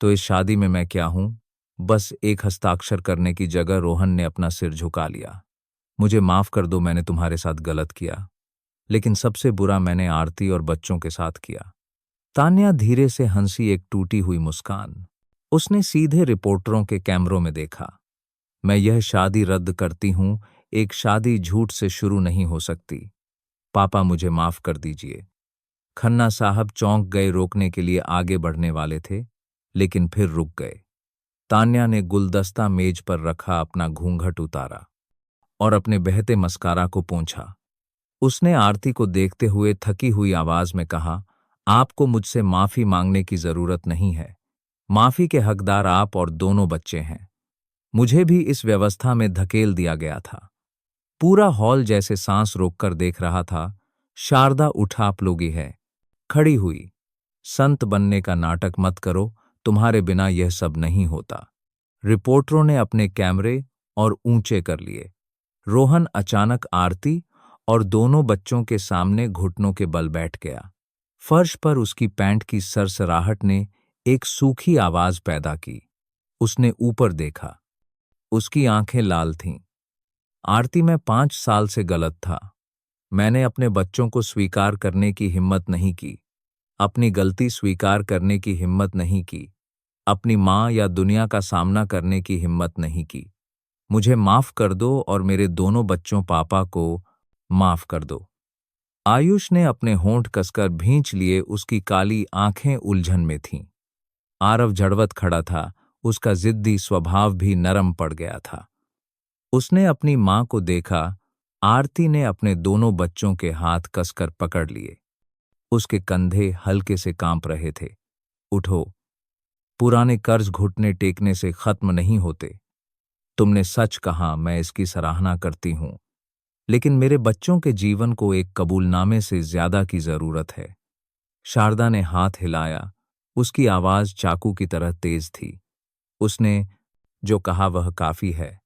तो इस शादी में मैं क्या हूं? बस एक हस्ताक्षर करने की जगह। रोहन ने अपना सिर झुका लिया। मुझे माफ कर दो, मैंने तुम्हारे साथ गलत किया, लेकिन सबसे बुरा मैंने आरती और बच्चों के साथ किया। तान्या धीरे से हंसी, एक टूटी हुई मुस्कान। उसने सीधे रिपोर्टरों के कैमरों में देखा। मैं यह शादी रद्द करती हूं। एक शादी झूठ से शुरू नहीं हो सकती। पापा, मुझे माफ कर दीजिए। खन्ना साहब चौंक गए, रोकने के लिए आगे बढ़ने वाले थे, लेकिन फिर रुक गए। तान्या ने गुलदस्ता मेज पर रखा, अपना घूंघट उतारा और अपने बहते मस्कारा को पोंछा। उसने आरती को देखते हुए थकी हुई आवाज में कहा, आपको मुझसे माफी मांगने की जरूरत नहीं है। माफी के हकदार आप और दोनों बच्चे हैं। मुझे भी इस व्यवस्था में धकेल दिया गया था। पूरा हॉल जैसे सांस रोककर देख रहा था। शारदा उठापलोगी है, खड़ी हुई। संत बनने का नाटक मत करो, तुम्हारे बिना यह सब नहीं होता। रिपोर्टरों ने अपने कैमरे और ऊंचे कर लिए। रोहन अचानक आरती और दोनों बच्चों के सामने घुटनों के बल बैठ गया। फर्श पर उसकी पैंट की सरसराहट ने एक सूखी आवाज पैदा की। उसने ऊपर देखा। उसकी आंखें लाल थीं। आरती, मैं 5 साल से गलत था। मैंने अपने बच्चों को स्वीकार करने की हिम्मत नहीं की, अपनी गलती स्वीकार करने की हिम्मत नहीं की, अपनी माँ या दुनिया का सामना करने की हिम्मत नहीं की। मुझे माफ कर दो और मेरे दोनों बच्चों पापा को माफ कर दो। आयुष ने अपने होंठ कसकर भींच लिए। उसकी काली आंखें उलझन में थीं। आरव जड़वत खड़ा था। उसका जिद्दी स्वभाव भी नरम पड़ गया था। उसने अपनी मां को देखा। आरती ने अपने दोनों बच्चों के हाथ कसकर पकड़ लिए। उसके कंधे हल्के से कांप रहे थे। उठो, पुराने कर्ज घुटने टेकने से खत्म नहीं होते। तुमने सच कहा, मैं इसकी सराहना करती हूं, लेकिन मेरे बच्चों के जीवन को एक कबूलनामे से ज्यादा की जरूरत है। शारदा ने हाथ हिलाया। उसकी आवाज चाकू की तरह तेज थी। उसने जो कहा वह काफी है।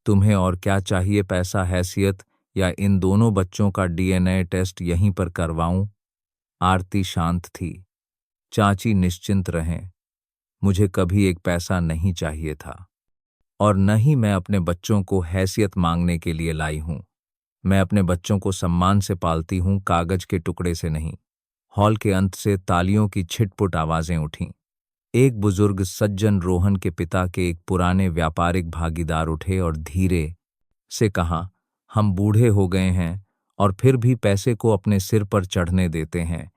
तुम्हें और क्या चाहिए? पैसा, हैसियत, या इन दोनों बच्चों का डीएनए टेस्ट यहीं पर करवाऊं? आरती शांत थी। चाची, निश्चिंत रहें। मुझे कभी एक पैसा नहीं चाहिए था, और न ही मैं अपने बच्चों को हैसियत मांगने के लिए लाई हूं। मैं अपने बच्चों को सम्मान से पालती हूं, कागज के टुकड़े से नहीं। हॉल के अंत से तालियों की छिटपुट आवाजें उठीं। एक बुजुर्ग सज्जन, रोहन के पिता के एक पुराने व्यापारिक भागीदार, उठे और धीरे से कहा, हम बूढ़े हो गए हैं और फिर भी पैसे को अपने सिर पर चढ़ने देते हैं।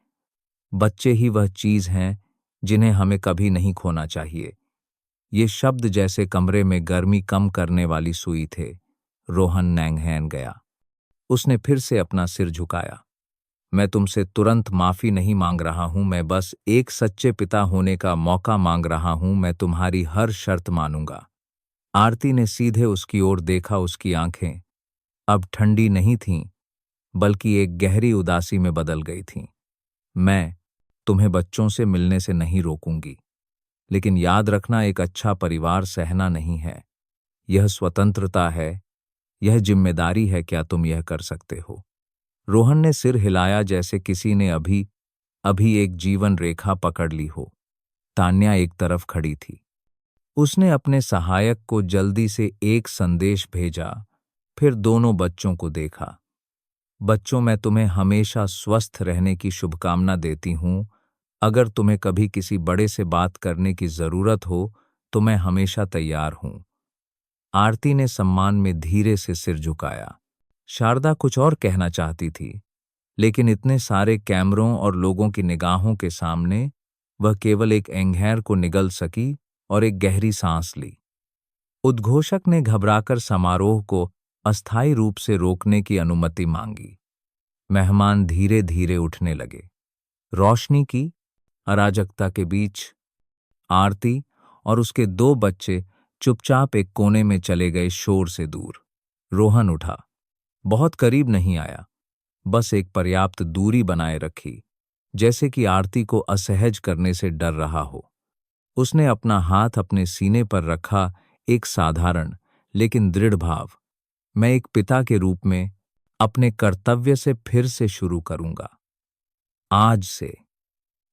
बच्चे ही वह चीज हैं जिन्हें हमें कभी नहीं खोना चाहिए। ये शब्द जैसे कमरे में गर्मी कम करने वाली सुई थे। रोहन नैंगहैन गया। उसने फिर से अपना सिर झुकाया। मैं तुमसे तुरंत माफी नहीं मांग रहा हूं, मैं बस एक सच्चे पिता होने का मौका मांग रहा हूं, मैं तुम्हारी हर शर्त मानूंगा। आरती ने सीधे उसकी ओर देखा, उसकी आंखें अब ठंडी नहीं थीं, बल्कि एक गहरी उदासी में बदल गई थीं। मैं तुम्हें बच्चों से मिलने से नहीं रोकूंगी, लेकिन याद रखना, एक अच्छा परिवार सहना नहीं है, यह स्वतंत्रता है, यह जिम्मेदारी है। क्या तुम यह कर सकते हो? रोहन ने सिर हिलाया, जैसे किसी ने अभी अभी एक जीवन रेखा पकड़ ली हो। तान्या एक तरफ खड़ी थी। उसने अपने सहायक को जल्दी से एक संदेश भेजा, फिर दोनों बच्चों को देखा। बच्चों, मैं तुम्हें हमेशा स्वस्थ रहने की शुभकामना देती हूं। अगर तुम्हें कभी किसी बड़े से बात करने की जरूरत हो तो मैं हमेशा तैयार हूं। आरती ने सम्मान में धीरे से सिर झुकाया। शारदा कुछ और कहना चाहती थी, लेकिन इतने सारे कैमरों और लोगों की निगाहों के सामने वह केवल एक एंघैर को निगल सकी और एक गहरी सांस ली। उद्घोषक ने घबराकर समारोह को अस्थायी रूप से रोकने की अनुमति मांगी। मेहमान धीरे धीरे उठने लगे। रोशनी की अराजकता के बीच आरती और उसके दो बच्चे चुपचाप एक कोने में चले गए, शोर से दूर। रोहन उठा, बहुत करीब नहीं आया, बस एक पर्याप्त दूरी बनाए रखी, जैसे कि आरती को असहज करने से डर रहा हो। उसने अपना हाथ अपने सीने पर रखा, एक साधारण लेकिन दृढ़ भाव। मैं एक पिता के रूप में अपने कर्तव्य से फिर से शुरू करूंगा, आज से।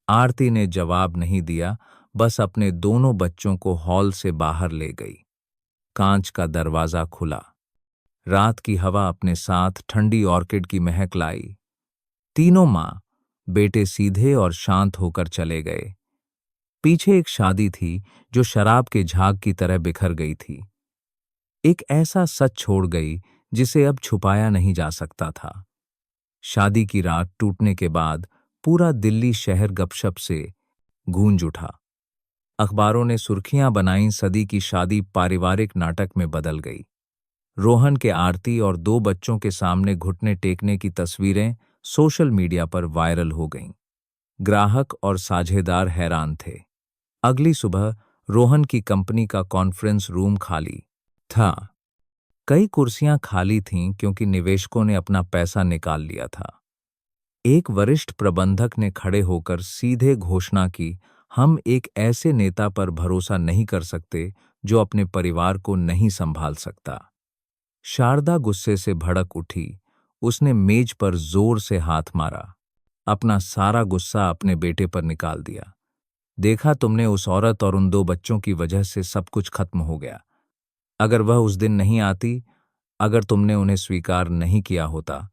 आरती ने जवाब नहीं दिया, बस अपने दोनों बच्चों को हॉल से बाहर ले गई। कांच का दरवाजा खुला। रात की हवा अपने साथ ठंडी ऑर्किड की महक लाई। तीनों मां बेटे सीधे और शांत होकर चले गए। पीछे एक शादी थी जो शराब के झाग की तरह बिखर गई थी। एक ऐसा सच छोड़ गई जिसे अब छुपाया नहीं जा सकता था। शादी की रात टूटने के बाद पूरा दिल्ली शहर गपशप से गूंज उठा। अखबारों ने सुर्खियां बनाईं, सदी की शादी पारिवारिक नाटक में बदल गई। रोहन के आरती और दो बच्चों के सामने घुटने टेकने की तस्वीरें सोशल मीडिया पर वायरल हो गईं। ग्राहक और साझेदार हैरान थे। अगली सुबह रोहन की कंपनी का कॉन्फ्रेंस रूम खाली था। कई कुर्सियां खाली थीं क्योंकि निवेशकों ने अपना पैसा निकाल लिया था। एक वरिष्ठ प्रबंधक ने खड़े होकर सीधे घोषणा की, हम एक ऐसे नेता पर भरोसा नहीं कर सकते जो अपने परिवार को नहीं संभाल सकता। शारदा गुस्से से भड़क उठी। उसने मेज पर जोर से हाथ मारा, अपना सारा गुस्सा अपने बेटे पर निकाल दिया। देखा तुमने, उस औरत और उन दो बच्चों की वजह से सब कुछ खत्म हो गया। अगर वह उस दिन नहीं आती, अगर तुमने उन्हें स्वीकार नहीं किया होता,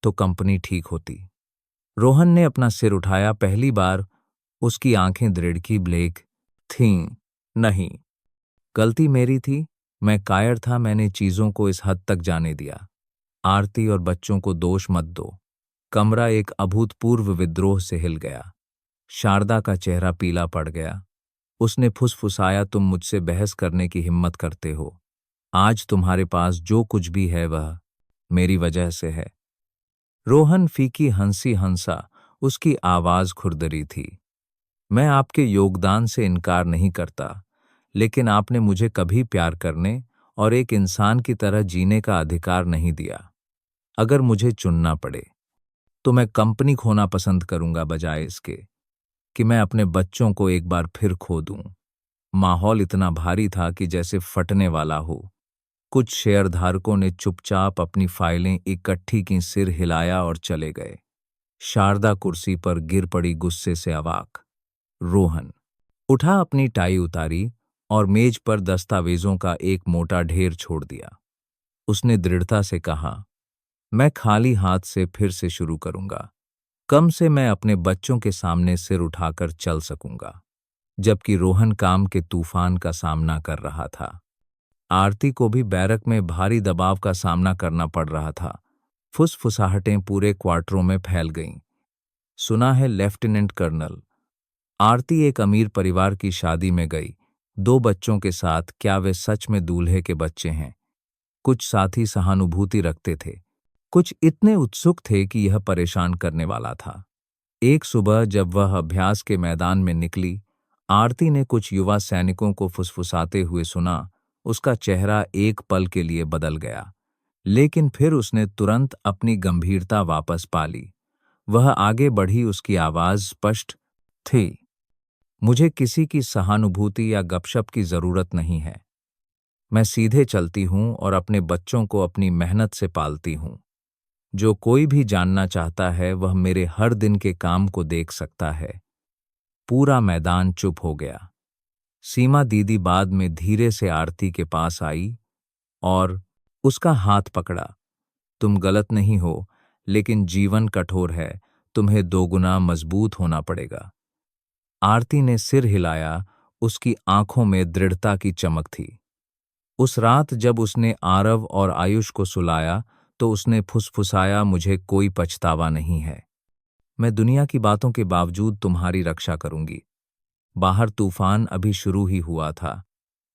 तो कंपनी ठीक होती। रोहन ने अपना सिर उठाया। पहली बार उसकी आंखें दृढ़ की ब्लेक थीं। नहीं, गलती मेरी थी, मैं कायर था, मैंने चीजों को इस हद तक जाने दिया। आरती और बच्चों को दोष मत दो। कमरा एक अभूतपूर्व विद्रोह से हिल गया। शारदा का चेहरा पीला पड़ गया। उसने फुसफुसाया, तुम मुझसे बहस करने की हिम्मत करते हो। आज तुम्हारे पास जो कुछ भी है वह मेरी वजह से है। रोहन फीकी हंसी हंसा, उसकी आवाज खुरदरी थी। मैं आपके योगदान से इनकार नहीं करता, लेकिन आपने मुझे कभी प्यार करने और एक इंसान की तरह जीने का अधिकार नहीं दिया। अगर मुझे चुनना पड़े तो मैं कंपनी खोना पसंद करूंगा, बजाय इसके कि मैं अपने बच्चों को एक बार फिर खो दूं। माहौल इतना भारी था कि जैसे फटने वाला हो। कुछ शेयरधारकों ने चुपचाप अपनी फाइलें इकट्ठी की, सिर हिलाया और चले गए। शारदा कुर्सी पर गिर पड़ी, गुस्से से अवाक। रोहन उठा, अपनी टाई उतारी और मेज पर दस्तावेजों का एक मोटा ढेर छोड़ दिया। उसने दृढ़ता से कहा, मैं खाली हाथ से फिर से शुरू करूंगा। कम से मैं अपने बच्चों के सामने सिर उठाकर चल सकूंगा। जबकि रोहन काम के तूफान का सामना कर रहा था। आरती को भी बैरक में भारी दबाव का सामना करना पड़ रहा था। फुसफुसाहटें पूरे क्वार्टरों में फैल गईं। सुना है लेफ्टिनेंट कर्नल। आरती एक अमीर परिवार की शादी में गई, दो बच्चों के साथ। क्या वे सच में दूल्हे के बच्चे हैं? कुछ साथी सहानुभूति रखते थे, कुछ इतने उत्सुक थे कि यह परेशान करने वाला था। एक सुबह जब वह अभ्यास के मैदान में निकली, आरती ने कुछ युवा सैनिकों को फुसफुसाते हुए सुना। उसका चेहरा एक पल के लिए बदल गया, लेकिन फिर उसने तुरंत अपनी गंभीरता वापस पा ली। वह आगे बढ़ी, उसकी आवाज स्पष्ट थी। मुझे किसी की सहानुभूति या गपशप की जरूरत नहीं है। मैं सीधे चलती हूँ और अपने बच्चों को अपनी मेहनत से पालती हूँ। जो कोई भी जानना चाहता है वह मेरे हर दिन के काम को देख सकता है। पूरा मैदान चुप हो गया। सीमा दीदी बाद में धीरे से आरती के पास आई और उसका हाथ पकड़ा। तुम गलत नहीं हो, लेकिन जीवन कठोर है, तुम्हें दोगुना मजबूत होना पड़ेगा। आरती ने सिर हिलाया, उसकी आंखों में दृढ़ता की चमक थी। उस रात जब उसने आरव और आयुष को सुलाया तो उसने फुसफुसाया, मुझे कोई पछतावा नहीं है। मैं दुनिया की बातों के बावजूद तुम्हारी रक्षा करूंगी। बाहर तूफान अभी शुरू ही हुआ था,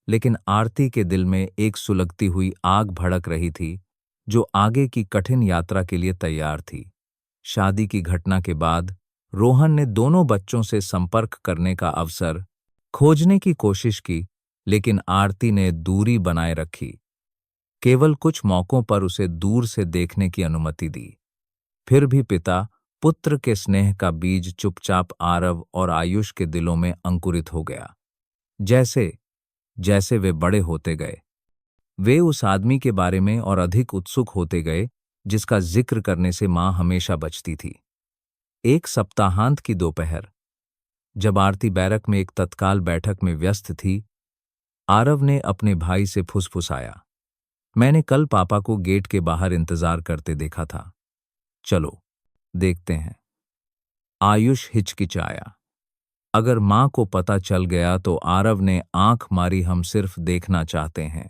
लेकिन आरती के दिल में एक सुलगती हुई आग भड़क रही थी, जो आगे की कठिन यात्रा के लिए तैयार थी। शादी की घटना के बाद रोहन ने दोनों बच्चों से संपर्क करने का अवसर खोजने की कोशिश की, लेकिन आरती ने दूरी बनाए रखी। केवल कुछ मौकों पर उसे दूर से देखने की अनुमति दी। फिर भी पिता पुत्र के स्नेह का बीज चुपचाप आरव और आयुष के दिलों में अंकुरित हो गया। जैसे जैसे वे बड़े होते गए, वे उस आदमी के बारे में और अधिक उत्सुक होते गए जिसका जिक्र करने से मां हमेशा बचती थी। एक सप्ताहांत की दोपहर, जब आरती बैरक में एक तत्काल बैठक में व्यस्त थी, आरव ने अपने भाई से फुसफुसाया, मैंने कल पापा को गेट के बाहर इंतजार करते देखा था। चलो देखते हैं। आयुष हिचकिचाया। अगर मां को पता चल गया तो आरव ने आंख मारी, हम सिर्फ देखना चाहते हैं।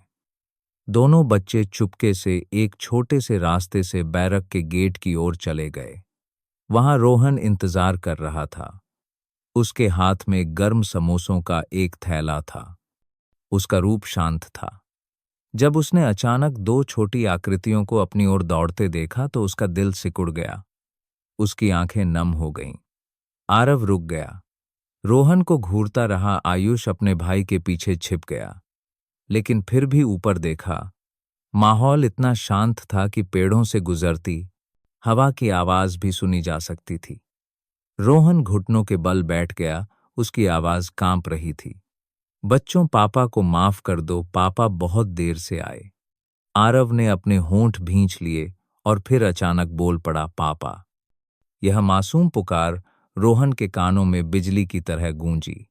दोनों बच्चे चुपके से एक छोटे से रास्ते से बैरक के गेट की ओर चले गए। वहां रोहन इंतजार कर रहा था। उसके हाथ में गर्म समोसों का एक थैला था। उसका रूप शांत था। जब उसने अचानक दो छोटी आकृतियों को अपनी ओर दौड़ते देखा तो उसका दिल सिकुड़ गया। उसकी आंखें नम हो गईं। आरव रुक गया। रोहन को घूरता रहा। आयुष अपने भाई के पीछे छिप गया, लेकिन फिर भी ऊपर देखा। माहौल इतना शांत था कि पेड़ों से गुजरती हवा की आवाज भी सुनी जा सकती थी। रोहन घुटनों के बल बैठ गया। उसकी आवाज कांप रही थी, बच्चों, पापा को माफ कर दो, पापा बहुत देर से आए। आरव ने अपने होंठ भींच लिए और फिर अचानक बोल पड़ा, पापा। यह मासूम पुकार रोहन के कानों में बिजली की तरह गूंजी।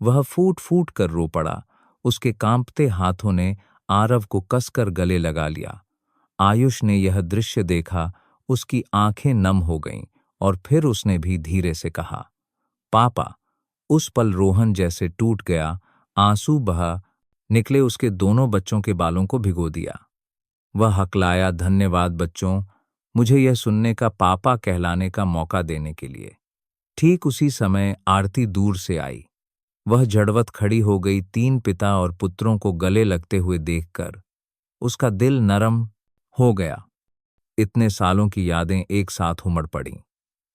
वह फूट फूट कर रो पड़ा। उसके कांपते हाथों ने आरव को कसकर गले लगा लिया। आयुष ने यह दृश्य देखा। उसकी आंखें नम हो गईं और फिर उसने भी धीरे से कहा, पापा। उस पल रोहन जैसे टूट गया। आंसू बहा निकले, उसके दोनों बच्चों के बालों को भिगो दिया। वह हकलाया, धन्यवाद बच्चों, मुझे यह सुनने का, पापा कहलाने का मौका देने के लिए। ठीक उसी समय आरती दूर से आई। वह जड़वत खड़ी हो गई। तीन पिता और पुत्रों को गले लगते हुए देखकर उसका दिल नरम हो गया। इतने सालों की यादें एक साथ उमड़ पड़ीं।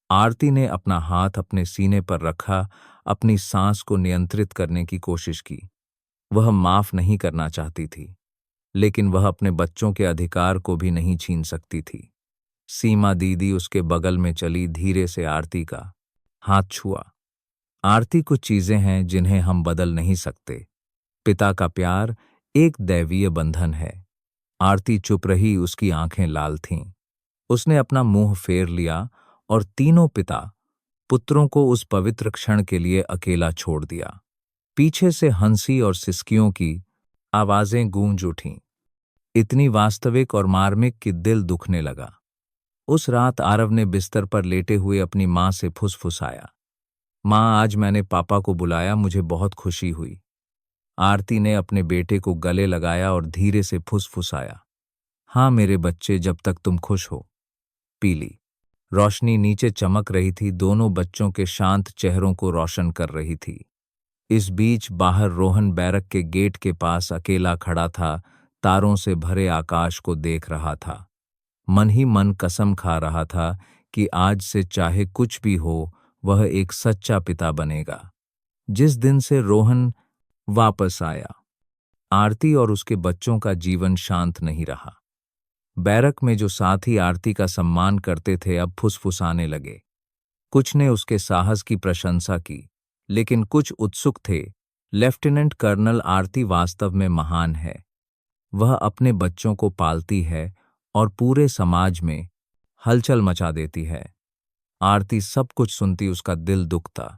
आरती ने अपना हाथ अपने सीने पर रखा, अपनी सांस को नियंत्रित करने की कोशिश की। वह माफ नहीं करना चाहती थी, लेकिन वह अपने बच्चों के अधिकार को भी नहीं छीन सकती थी। सीमा दीदी उसके बगल में चली, धीरे से आरती का हाथ छुआ। आरती, कुछ चीजें हैं जिन्हें हम बदल नहीं सकते। पिता का प्यार एक दैवीय बंधन है। आरती चुप रही, उसकी आंखें लाल थीं। उसने अपना मुंह फेर लिया और तीनों पिता पुत्रों को उस पवित्र क्षण के लिए अकेला छोड़ दिया। पीछे से हंसी और सिसकियों की आवाजें गूंज उठीं, इतनी वास्तविक और मार्मिक कि दिल दुखने लगा। उस रात आरव ने बिस्तर पर लेटे हुए अपनी मां से फुसफुसाया, मां, आज मैंने पापा को बुलाया, मुझे बहुत खुशी हुई। आरती ने अपने बेटे को गले लगाया और धीरे से फुसफुसाया, हाँ मेरे बच्चे, जब तक तुम खुश हो। पीली रोशनी नीचे चमक रही थी, दोनों बच्चों के शांत चेहरों को रोशन कर रही थी। इस बीच बाहर रोहन बैरक के गेट के पास अकेला खड़ा था, तारों से भरे आकाश को देख रहा था। मन ही मन कसम खा रहा था कि आज से चाहे कुछ भी हो, वह एक सच्चा पिता बनेगा। जिस दिन से रोहन वापस आया, आरती और उसके बच्चों का जीवन शांत नहीं रहा। बैरक में जो साथी आरती का सम्मान करते थे, अब फुसफुसाने लगे। कुछ ने उसके साहस की प्रशंसा की, लेकिन कुछ उत्सुक थे। लेफ्टिनेंट कर्नल, आरती वास्तव में महान है। वह अपने बच्चों को पालती है और पूरे समाज में हलचल मचा देती है। आरती सब कुछ सुनती, उसका दिल दुखता,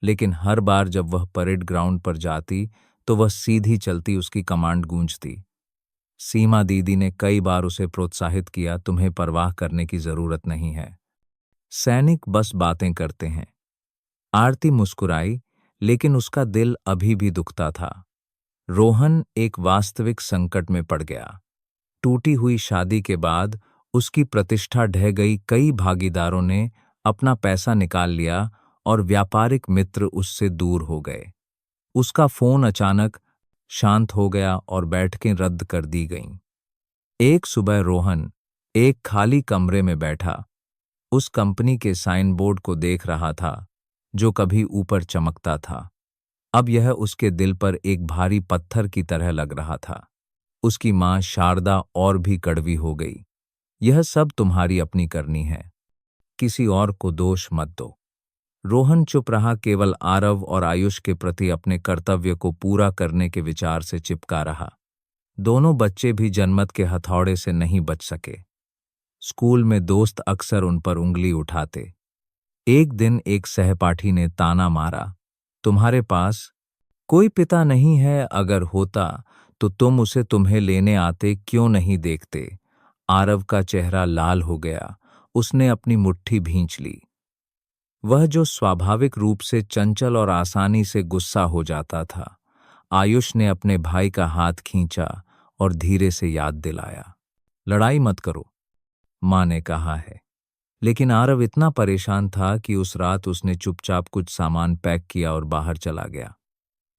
लेकिन हर बार जब वह परेड ग्राउंड पर जाती तो वह सीधी चलती, उसकी कमांड गूंजती। सीमा दीदी ने कई बार उसे प्रोत्साहित किया, तुम्हें परवाह करने की जरूरत नहीं है, सैनिक बस बातें करते हैं। आरती मुस्कुराई, लेकिन उसका दिल अभी भी दुखता था। रोहन एक वास्तविक संकट में पड़ गया। टूटी हुई शादी के बाद उसकी प्रतिष्ठा ढह गई। कई भागीदारों ने अपना पैसा निकाल लिया और व्यापारिक मित्र उससे दूर हो गए। उसका फोन अचानक शांत हो गया और बैठकें रद्द कर दी गईं। एक सुबह रोहन एक खाली कमरे में बैठा उस कंपनी के साइन बोर्ड को देख रहा था जो कभी ऊपर चमकता था। अब यह उसके दिल पर एक भारी पत्थर की तरह लग रहा था। उसकी मां शारदा और भी कड़वी हो गई। यह सब तुम्हारी अपनी करनी है, किसी और को दोष मत दो। रोहन चुप रहा, केवल आरव और आयुष के प्रति अपने कर्तव्य को पूरा करने के विचार से चिपका रहा। दोनों बच्चे भी जनमत के हथौड़े से नहीं बच सके। स्कूल में दोस्त अक्सर उन पर उंगली उठाते। एक दिन एक सहपाठी ने ताना मारा, तुम्हारे पास कोई पिता नहीं है, अगर होता तो तुम उसे तुम्हें लेने आते, क्यों नहीं देखते। आरव का चेहरा लाल हो गया, उसने अपनी मुट्ठी भींच ली। वह जो स्वाभाविक रूप से चंचल और आसानी से गुस्सा हो जाता था। आयुष ने अपने भाई का हाथ खींचा और धीरे से याद दिलाया, लड़ाई मत करो, मां ने कहा है। लेकिन आरव इतना परेशान था कि उस रात उसने चुपचाप कुछ सामान पैक किया और बाहर चला गया।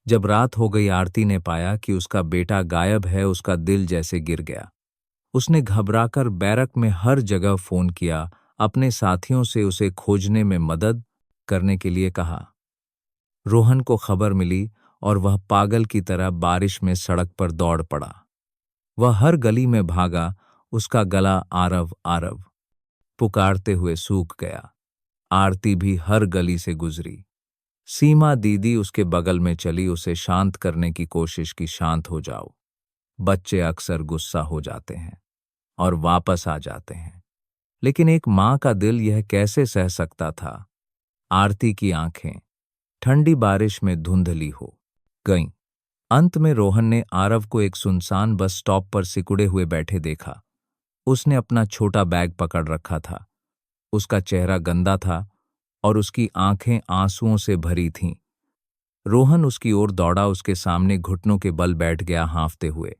जब रात हो गई, आरती ने पाया कि उसका बेटा गायब है। उसका दिल जैसे गिर गया। उसने घबराकर बैरक में हर जगह फोन किया, अपने साथियों से उसे खोजने में मदद करने के लिए कहा। रोहन को खबर मिली और वह पागल की तरह बारिश में सड़क पर दौड़ पड़ा। वह हर गली में भागा, उसका गला आरव आरव पुकारते हुए सूख गया। आरती भी हर गली से गुजरी। सीमा दीदी उसके बगल में चली, उसे शांत करने की कोशिश की, शांत हो जाओ, बच्चे अक्सर गुस्सा हो जाते हैं और वापस आ जाते हैं, लेकिन एक मां का दिल यह कैसे सह सकता था। आरती की आंखें ठंडी बारिश में धुंधली हो गईं। अंत में रोहन ने आरव को एक सुनसान बस स्टॉप पर सिकुड़े हुए बैठे देखा। उसने अपना छोटा बैग पकड़ रखा था। उसका चेहरा गंदा था और उसकी आंखें आंसुओं से भरी थीं। रोहन उसकी ओर दौड़ा, उसके सामने घुटनों के बल बैठ गया, हाँफते हुए,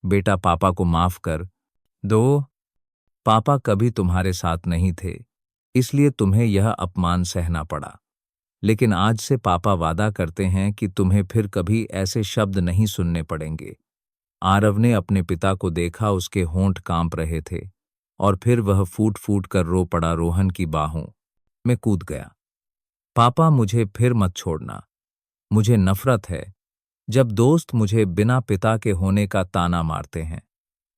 बेटा, पापा को माफ कर दो। पापा कभी तुम्हारे साथ नहीं थे, इसलिए तुम्हें यह अपमान सहना पड़ा, लेकिन आज से पापा वादा करते हैं कि तुम्हें फिर कभी ऐसे शब्द नहीं सुनने पड़ेंगे। आरव ने अपने पिता को देखा, उसके होंठ कांप रहे थे और फिर वह फूट फूट कर रो पड़ा। रोहन की बाहों में कूद गया। पापा, मुझे फिर मत छोड़ना, मुझे नफरत है जब दोस्त मुझे बिना पिता के होने का ताना मारते हैं।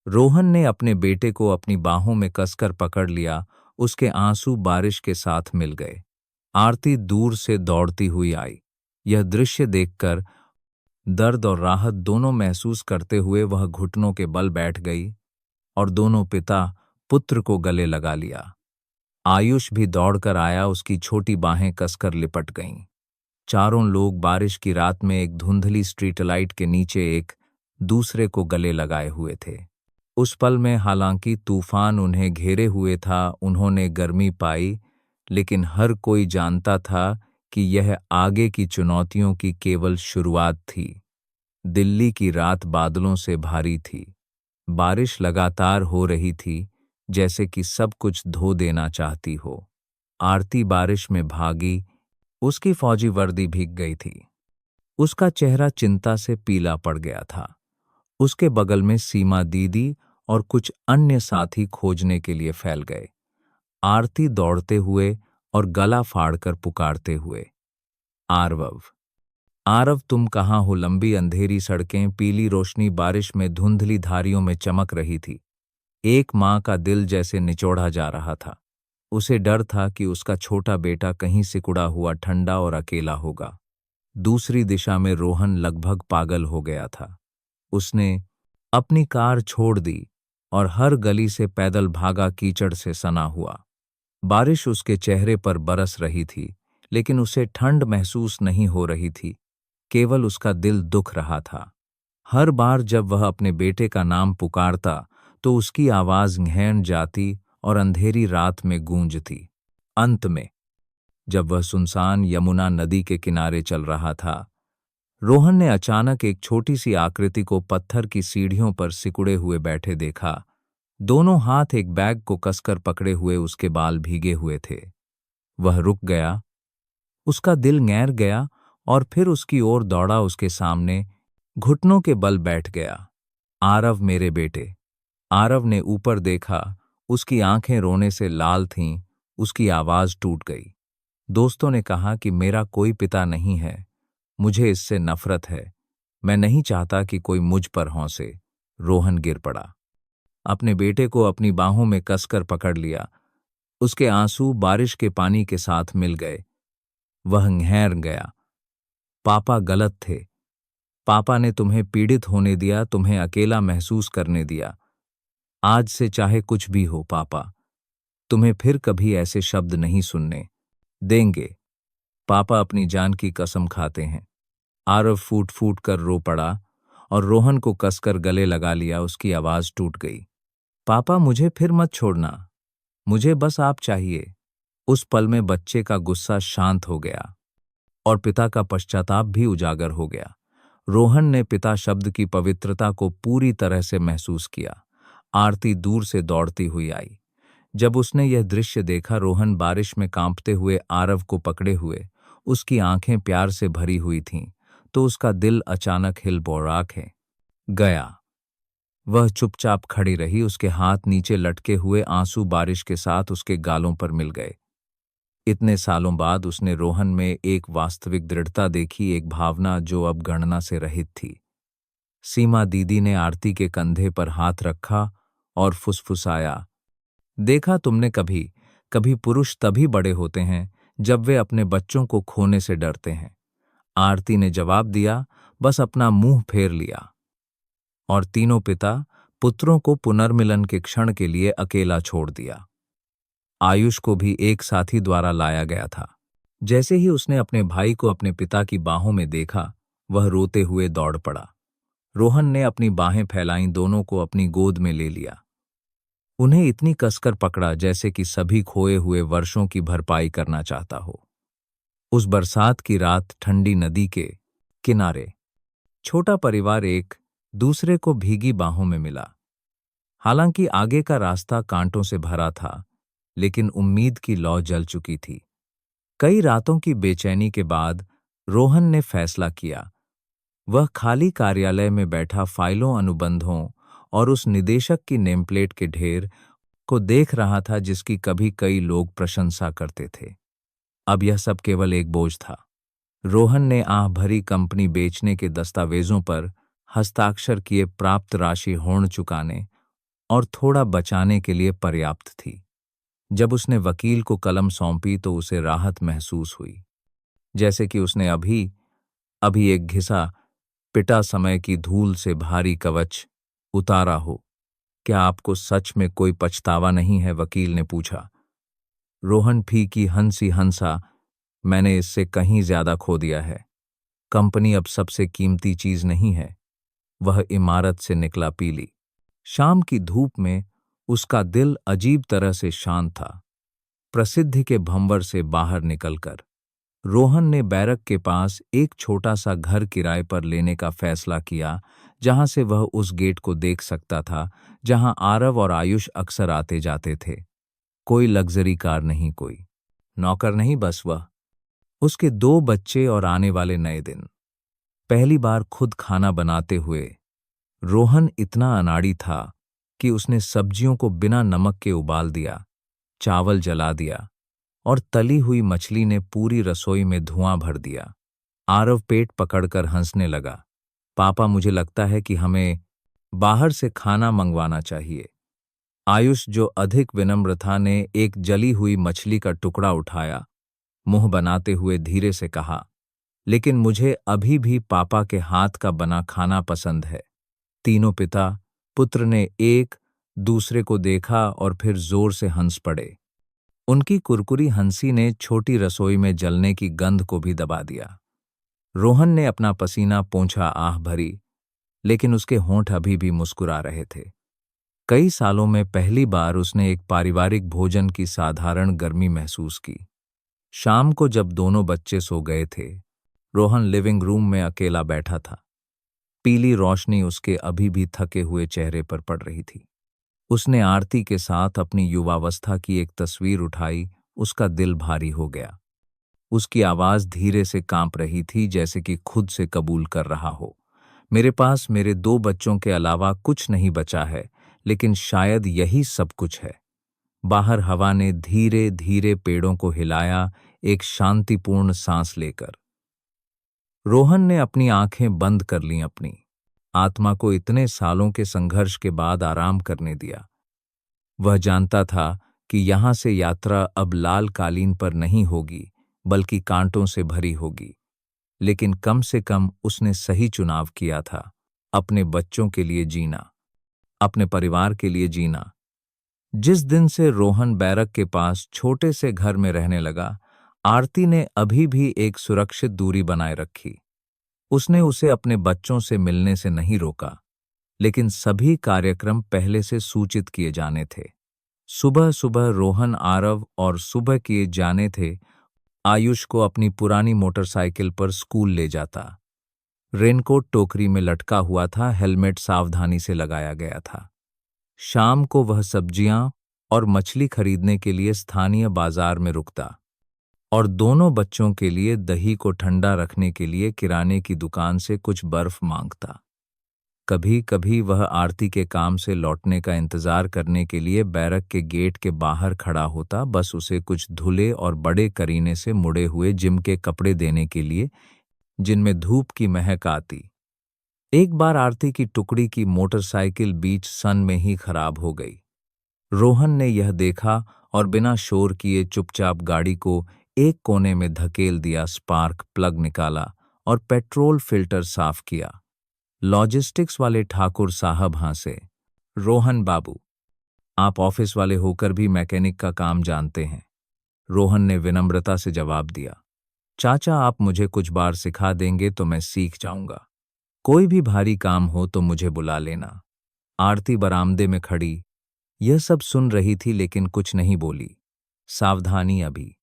रोहन ने अपने बेटे को अपनी बाहों में कसकर पकड़ लिया, उसके आंसू बारिश के साथ मिल गए। आरती दूर से दौड़ती हुई आई। यह दृश्य देखकर दर्द और राहत दोनों महसूस करते हुए वह घुटनों के बल बैठ गई और दोनों पिता पुत्र को गले लगा लिया। आयुष भी दौड़कर आया, उसकी छोटी बाहें कसकर लिपट गईं। चारों लोग बारिश की रात में एक धुंधली स्ट्रीट लाइट के नीचे एक दूसरे को गले लगाए हुए थे। उस पल में हालांकि तूफान उन्हें घेरे हुए था, उन्होंने गर्मी पाई, लेकिन हर कोई जानता था कि यह आगे की चुनौतियों की केवल शुरुआत थी। दिल्ली की रात बादलों से भारी थी। बारिश लगातार हो रही थी, जैसे कि सब कुछ धो देना चाहती हो। आरती बारिश में भागी, उसकी फौजी वर्दी भीग गई थी। उसका चेहरा चिंता से पीला पड़ गया था। उसके बगल में सीमा दीदी और कुछ अन्य साथी खोजने के लिए फैल गए। आरती दौड़ते हुए और गला फाड़कर पुकारते हुए, आरव, आरव तुम कहाँ हो? लंबी अंधेरी सड़कें, पीली रोशनी बारिश में धुंधली धारियों में चमक रही थी। एक माँ का दिल जैसे निचोड़ा जा रहा था। उसे डर था कि उसका छोटा बेटा कहीं सिकुड़ा हुआ, ठंडा और अकेला होगा। दूसरी दिशा में रोहन लगभग पागल हो गया था। उसने अपनी कार छोड़ दी और हर गली से पैदल भागा, कीचड़ से सना हुआ। बारिश उसके चेहरे पर बरस रही थी, लेकिन उसे ठंड महसूस नहीं हो रही थी, केवल उसका दिल दुख रहा था। हर बार जब वह अपने बेटे का नाम पुकारता तो उसकी आवाज गहन जाती और अंधेरी रात में गूंजती। अंत में जब वह सुनसान यमुना नदी के किनारे चल रहा था, रोहन ने अचानक एक छोटी सी आकृति को पत्थर की सीढ़ियों पर सिकुड़े हुए बैठे देखा। दोनों हाथ एक बैग को कसकर पकड़े हुए, उसके बाल भीगे हुए थे। वह रुक गया, उसका दिल गैर गया और फिर उसकी ओर दौड़ा, उसके सामने घुटनों के बल बैठ गया। आरव, मेरे बेटे। आरव ने ऊपर देखा, उसकी आंखें रोने से लाल थीं, उसकी आवाज टूट गई। दोस्तों ने कहा कि मेरा कोई पिता नहीं है, मुझे इससे नफरत है, मैं नहीं चाहता कि कोई मुझ पर हंसे। रोहन गिर पड़ा, अपने बेटे को अपनी बाहों में कसकर पकड़ लिया। उसके आंसू बारिश के पानी के साथ मिल गए। वह गहर गया, पापा गलत थे। पापा ने तुम्हें पीड़ित होने दिया, तुम्हें अकेला महसूस करने दिया। आज से चाहे कुछ भी हो पापा, तुम्हें फिर कभी ऐसे शब्द नहीं सुनने देंगे। पापा अपनी जान की कसम खाते हैं। आरव फूट फूट कर रो पड़ा और रोहन को कसकर गले लगा लिया। उसकी आवाज टूट गई, पापा मुझे फिर मत छोड़ना, मुझे बस आप चाहिए। उस पल में बच्चे का गुस्सा शांत हो गया और पिता का पश्चाताप भी उजागर हो गया। रोहन ने पिता शब्द की पवित्रता को पूरी तरह से महसूस किया। आरती दूर से दौड़ती हुई आई। जब उसने यह दृश्य देखा, रोहन बारिश में कांपते हुए आरव को पकड़े हुए, उसकी आंखें प्यार से भरी हुई थीं, तो उसका दिल अचानक हिल बोराक है गया। वह चुपचाप खड़ी रही, उसके हाथ नीचे लटके हुए, आंसू बारिश के साथ उसके गालों पर मिल गए। इतने सालों बाद उसने रोहन में एक वास्तविक दृढ़ता देखी, एक भावना जो अब गणना से रहित थी। सीमा दीदी ने आरती के कंधे पर हाथ रखा और फुसफुसाया, देखा तुमने, कभी कभी पुरुष तभी बड़े होते हैं जब वे अपने बच्चों को खोने से डरते हैं। आरती ने जवाब दिया, बस अपना मुंह फेर लिया। और तीनों पिता पुत्रों को पुनर्मिलन के क्षण के लिए अकेला छोड़ दिया। आयुष को भी एक साथी द्वारा लाया गया था। जैसे ही उसने अपने भाई को अपने पिता की बाहों में देखा, वह रोते हुए दौड़ पड़ा। रोहन ने अपनी बाहें फैलाईं, दोनों को अपनी गोद में ले लिया। उन्हें इतनी कसकर पकड़ा जैसे कि सभी खोए हुए वर्षों की भरपाई करना चाहता हो। उस बरसात की रात, ठंडी नदी के किनारे, छोटा परिवार एक दूसरे को भीगी बाहों में मिला। हालांकि आगे का रास्ता कांटों से भरा था, लेकिन उम्मीद की लौ जल चुकी थी। कई रातों की बेचैनी के बाद रोहन ने फैसला किया। वह खाली कार्यालय में बैठा फाइलों, अनुबंधों और उस निदेशक की नेमप्लेट के ढेर को देख रहा था जिसकी कभी कई लोग प्रशंसा करते थे। अब यह सब केवल एक बोझ था। रोहन ने आह भरी, कंपनी बेचने के दस्तावेजों पर हस्ताक्षर किए, प्राप्त राशि होड़ चुकाने और थोड़ा बचाने के लिए पर्याप्त थी। जब उसने वकील को कलम सौंपी तो उसे राहत महसूस हुई, जैसे कि उसने अभी अभी एक घिसा पिटा समय की धूल से भारी कवच उतारा हो। क्या आपको सच में कोई पछतावा नहीं है? वकील ने पूछा। रोहन फीकी हंसी हंसा, मैंने इससे कहीं ज्यादा खो दिया है। कंपनी अब सबसे कीमती चीज नहीं है। वह इमारत से निकला। पीली शाम की धूप में उसका दिल अजीब तरह से शांत था। प्रसिद्धि के भंवर से बाहर निकलकर रोहन ने बैरक के पास एक छोटा सा घर किराए पर लेने का फैसला किया, जहां से वह उस गेट को देख सकता था जहां आरव और आयुष अक्सर आते जाते थे। कोई लग्जरी कार नहीं, कोई नौकर नहीं, बस वह, उसके 2 बच्चे और आने वाले नए दिन। पहली बार खुद खाना बनाते हुए रोहन इतना अनाड़ी था कि उसने सब्जियों को बिना नमक के उबाल दिया, चावल जला दिया और तली हुई मछली ने पूरी रसोई में धुआं भर दिया। आरव पेट पकड़कर हंसने लगा। पापा, मुझे लगता है कि हमें बाहर से खाना मंगवाना चाहिए। आयुष, जो अधिक विनम्र था, ने एक जली हुई मछली का टुकड़ा उठाया, मुंह बनाते हुए धीरे से कहा, लेकिन मुझे अभी भी पापा के हाथ का बना खाना पसंद है। तीनों पिता पुत्र ने एक दूसरे को देखा और फिर जोर से हंस पड़े। उनकी कुरकुरी हंसी ने छोटी रसोई में जलने की गंध को भी दबा दिया। रोहन ने अपना पसीना पोंछा, आह भरी, लेकिन उसके होंठ अभी भी मुस्कुरा रहे थे। कई सालों में पहली बार उसने एक पारिवारिक भोजन की साधारण गर्मी महसूस की। शाम को जब दोनों बच्चे सो गए थे, रोहन लिविंग रूम में अकेला बैठा था। पीली रोशनी उसके अभी भी थके हुए चेहरे पर पड़ रही थी। उसने आरती के साथ अपनी युवावस्था की एक तस्वीर उठाई। उसका दिल भारी हो गया। उसकी आवाज धीरे से कांप रही थी, जैसे कि खुद से कबूल कर रहा हो, मेरे पास मेरे दो बच्चों के अलावा कुछ नहीं बचा है, लेकिन शायद यही सब कुछ है। बाहर हवा ने धीरे धीरे पेड़ों को हिलाया, एक शांतिपूर्ण सांस लेकर। रोहन ने अपनी आंखें बंद कर लीं, अपनी आत्मा को इतने सालों के संघर्ष के बाद आराम करने दिया। वह जानता था कि यहां से यात्रा अब लाल कालीन पर नहीं होगी, बल्कि कांटों से भरी होगी। लेकिन कम से कम उसने सही चुनाव किया था, अपने बच्चों के लिए जीना, अपने परिवार के लिए जीना। जिस दिन से रोहन बैरक के पास छोटे से घर में रहने लगा, आरती ने अभी भी एक सुरक्षित दूरी बनाए रखी। उसने उसे अपने बच्चों से मिलने से नहीं रोका, लेकिन सभी कार्यक्रम पहले से सूचित किए जाने थे। सुबह सुबह रोहन, आरव और सुबह किए जाने थे आयुष को अपनी पुरानी मोटरसाइकिल पर स्कूल ले जाता। रेनकोट टोकरी में लटका हुआ था, हेलमेट सावधानी से लगाया गया था। शाम को वह सब्जियां और मछली खरीदने के लिए स्थानीय बाजार में रुकता और दोनों बच्चों के लिए दही को ठंडा रखने के लिए किराने की दुकान से कुछ बर्फ मांगता। कभी कभी वह आरती के काम से लौटने का इंतजार करने के लिए बैरक के गेट के बाहर खड़ा होता, बस उसे कुछ धुले और बड़े करीने से मुड़े हुए जिम के कपड़े देने के लिए, जिनमें धूप की महक आती। एक बार आरती की टुकड़ी की मोटरसाइकिल बीच सन में ही खराब हो गई। रोहन ने यह देखा और बिना शोर किए चुपचाप गाड़ी को एक कोने में धकेल दिया, स्पार्क प्लग निकाला और पेट्रोल फिल्टर साफ किया। लॉजिस्टिक्स वाले ठाकुर साहब हंसे। रोहन बाबू, आप ऑफिस वाले होकर भी मैकेनिक का काम जानते हैं। रोहन ने विनम्रता से जवाब दिया। चाचा, आप मुझे कुछ बार सिखा देंगे तो मैं सीख जाऊंगा। कोई भी भारी काम हो तो मुझे बुला लेना। आरती बरामदे में खड़ी यह सब सुन रही थी, लेकिन कुछ नहीं बोली। सावधानी अभी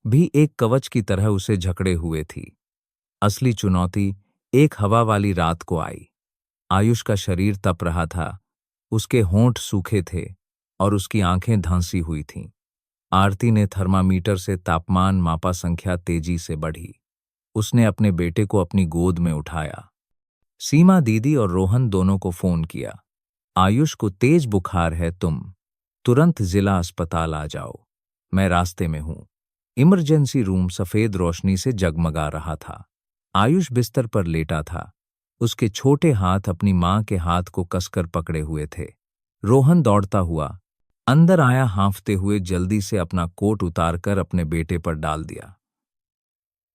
भी एक कवच की तरह उसे जकड़े हुए थी। असली चुनौती एक हवा वाली रात को आई। आयुष का शरीर तप रहा था, उसके होंठ सूखे थे और उसकी आंखें धंसी हुई थीं। आरती ने थर्मामीटर से तापमान मापा, संख्या तेजी से बढ़ी। उसने अपने बेटे को अपनी गोद में उठाया। सीमा दीदी और रोहन दोनों को फोन किया। आयुष को तेज बुखार है, तुम तुरंत जिला अस्पताल आ जाओ, मैं रास्ते में हूं। इमरजेंसी रूम सफेद रोशनी से जगमगा रहा था। आयुष बिस्तर पर लेटा था, उसके छोटे हाथ अपनी मां के हाथ को कसकर पकड़े हुए थे। रोहन दौड़ता हुआ अंदर आया, हांफते हुए जल्दी से अपना कोट उतारकर अपने बेटे पर डाल दिया।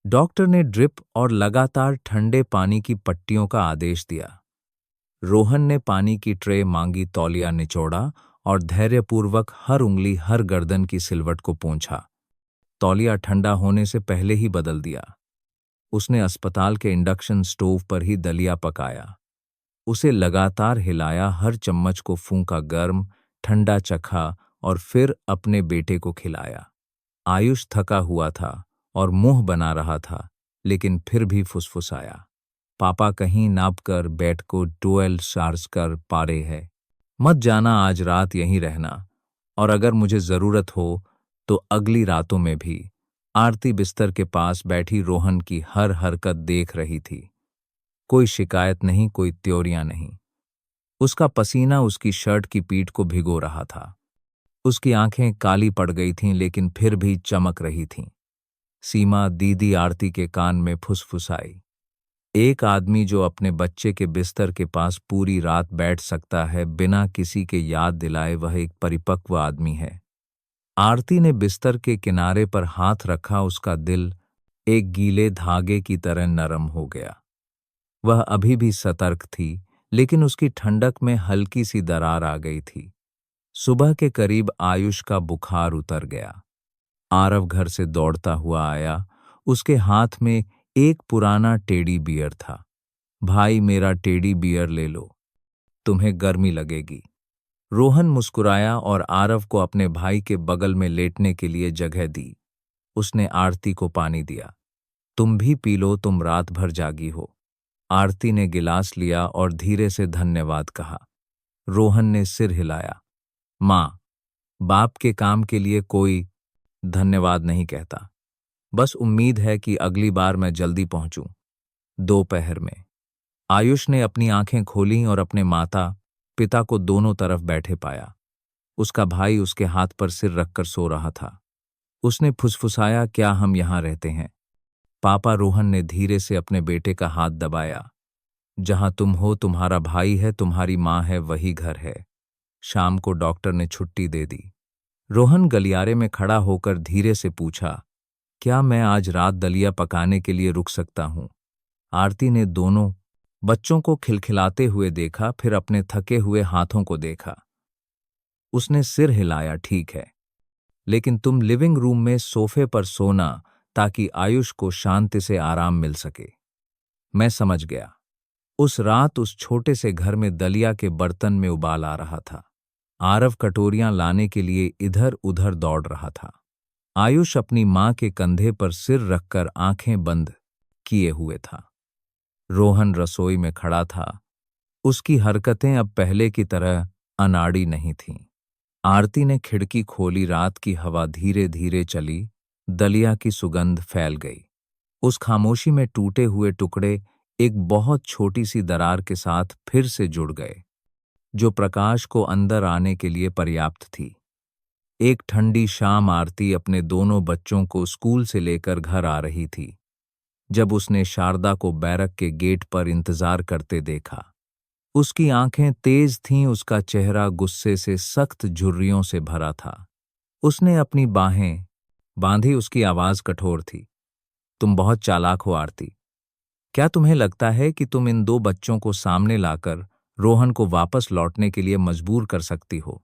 डॉक्टर ने ड्रिप और लगातार ठंडे पानी की पट्टियों का आदेश दिया। रोहन ने पानी की ट्रे मांगी, तौलिया निचोड़ा और धैर्यपूर्वक हर उंगली, हर गर्दन की सिलवट को पोंछा। तौलिया ठंडा होने से पहले ही बदल दिया। उसने अस्पताल के इंडक्शन स्टोव पर ही दलिया पकाया। उसे लगातार हिलाया, हर चम्मच को फूंका, गर्म ठंडा चखा और फिर अपने बेटे को खिलाया। आयुष थका हुआ था और मुंह बना रहा था, लेकिन फिर भी फुसफुसाया, पापा कहीं नाप कर बैठ को डोएल चार्ज कर पा रहे है, मत जाना, आज रात यहीं रहना, और अगर मुझे जरूरत हो तो अगली रातों में भी। आरती बिस्तर के पास बैठी रोहन की हर हरकत देख रही थी। कोई शिकायत नहीं, कोई त्योरियां नहीं, उसका पसीना उसकी शर्ट की पीठ को भिगो रहा था। उसकी आंखें काली पड़ गई थीं लेकिन फिर भी चमक रही थीं। सीमा दीदी आरती के कान में फुसफुसाई, एक आदमी जो अपने बच्चे के बिस्तर के पास पूरी रात बैठ सकता है बिना किसी के याद दिलाए, वह एक परिपक्व आदमी है। आरती ने बिस्तर के किनारे पर हाथ रखा, उसका दिल एक गीले धागे की तरह नरम हो गया। वह अभी भी सतर्क थी, लेकिन उसकी ठंडक में हल्की सी दरार आ गई थी। सुबह के करीब आयुष का बुखार उतर गया। आरव घर से दौड़ता हुआ आया। उसके हाथ में एक पुराना टेडी बियर था। भाई, मेरा टेडी बियर ले लो, तुम्हें गर्मी लगेगी। रोहन मुस्कुराया और आरव को अपने भाई के बगल में लेटने के लिए जगह दी। उसने आरती को पानी दिया। तुम भी पी लो, तुम रात भर जागी हो। आरती ने गिलास लिया और धीरे से धन्यवाद कहा। रोहन ने सिर हिलाया। माँ, बाप के काम के लिए कोई धन्यवाद नहीं कहता, बस उम्मीद है कि अगली बार मैं जल्दी पहुंचूं। दोपहर में आयुष ने अपनी आंखें खोलीं और अपने माता पिता को दोनों तरफ बैठे पाया। उसका भाई उसके हाथ पर सिर रखकर सो रहा था। उसने फुसफुसाया, क्या हम यहां रहते हैं? पापा, रोहन ने धीरे से अपने बेटे का हाथ दबाया। जहां तुम हो, तुम्हारा भाई है, तुम्हारी माँ है, वही घर है। शाम को डॉक्टर ने छुट्टी दे दी। रोहन गलियारे में खड़ा होकर धीरे से पूछा, क्या मैं आज रात दलिया पकाने के लिए रुक सकता हूं? आरती ने दोनों बच्चों को खिलखिलाते हुए देखा, फिर अपने थके हुए हाथों को देखा। उसने सिर हिलाया, ठीक है, लेकिन तुम लिविंग रूम में सोफे पर सोना, ताकि आयुष को शांति से आराम मिल सके। मैं समझ गया। उस रात उस छोटे से घर में दलिया के बर्तन में उबाल आ रहा था। आरव कटोरियां लाने के लिए इधर उधर दौड़ रहा था। आयुष अपनी मां के कंधे पर सिर रखकर आंखें बंद किए हुए था। रोहन रसोई में खड़ा था। उसकी हरकतें अब पहले की तरह अनाड़ी नहीं थीं। आरती ने खिड़की खोली, रात की हवा धीरे धीरे चली, दलिया की सुगंध फैल गई। उस खामोशी में टूटे हुए टुकड़े एक बहुत छोटी सी दरार के साथ फिर से जुड़ गए, जो प्रकाश को अंदर आने के लिए पर्याप्त थी। एक ठंडी शाम आरती अपने दोनों बच्चों को स्कूल से लेकर घर आ रही थी, जब उसने शारदा को बैरक के गेट पर इंतजार करते देखा। उसकी आंखें तेज थीं, उसका चेहरा गुस्से से सख्त झुर्रियों से भरा था। उसने अपनी बाहें बांधी, उसकी आवाज कठोर थी। तुम बहुत चालाक हो आरती। क्या तुम्हें लगता है कि तुम इन दो बच्चों को सामने लाकर रोहन को वापस लौटने के लिए मजबूर कर सकती हो?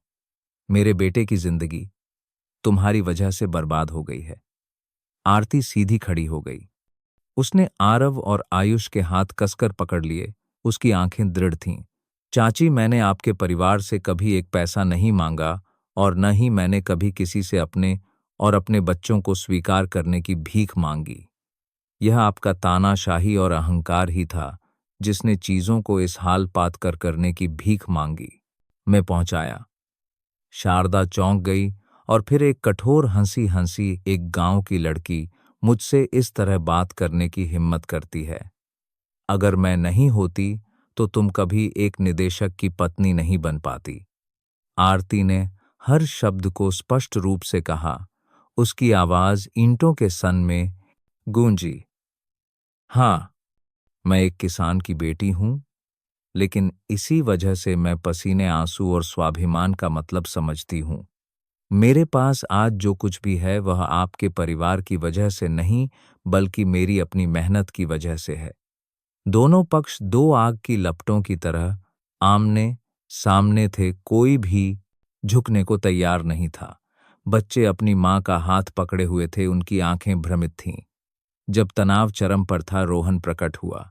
मेरे बेटे की जिंदगी तुम्हारी वजह से बर्बाद हो गई है। आरती सीधी खड़ी हो गई। उसने आरव और आयुष के हाथ कसकर पकड़ लिए। उसकी आंखें दृढ़ थीं। चाची, मैंने आपके परिवार से कभी एक पैसा नहीं मांगा और न ही मैंने कभी किसी से अपने और अपने बच्चों को स्वीकार करने की भीख मांगी। यह आपका तानाशाही और अहंकार ही था जिसने चीजों को इस हाल पात कर करने की भीख मांगी। मैं पहुंचाया। शारदा चौंक गई और फिर एक कठोर हंसी हंसी। एक गांव की लड़की मुझसे इस तरह बात करने की हिम्मत करती है। अगर मैं नहीं होती तो तुम कभी एक निदेशक की पत्नी नहीं बन पाती। आरती ने हर शब्द को स्पष्ट रूप से कहा। उसकी आवाज ईंटों के सन में गूंजी। हाँ, मैं एक किसान की बेटी हूं, लेकिन इसी वजह से मैं पसीने, आंसू और स्वाभिमान का मतलब समझती हूं। मेरे पास आज जो कुछ भी है वह आपके परिवार की वजह से नहीं, बल्कि मेरी अपनी मेहनत की वजह से है। दोनों पक्ष दो आग की लपटों की तरह आमने सामने थे। कोई भी झुकने को तैयार नहीं था। बच्चे अपनी मां का हाथ पकड़े हुए थे, उनकी आंखें भ्रमित थीं। जब तनाव चरम पर था, रोहन प्रकट हुआ।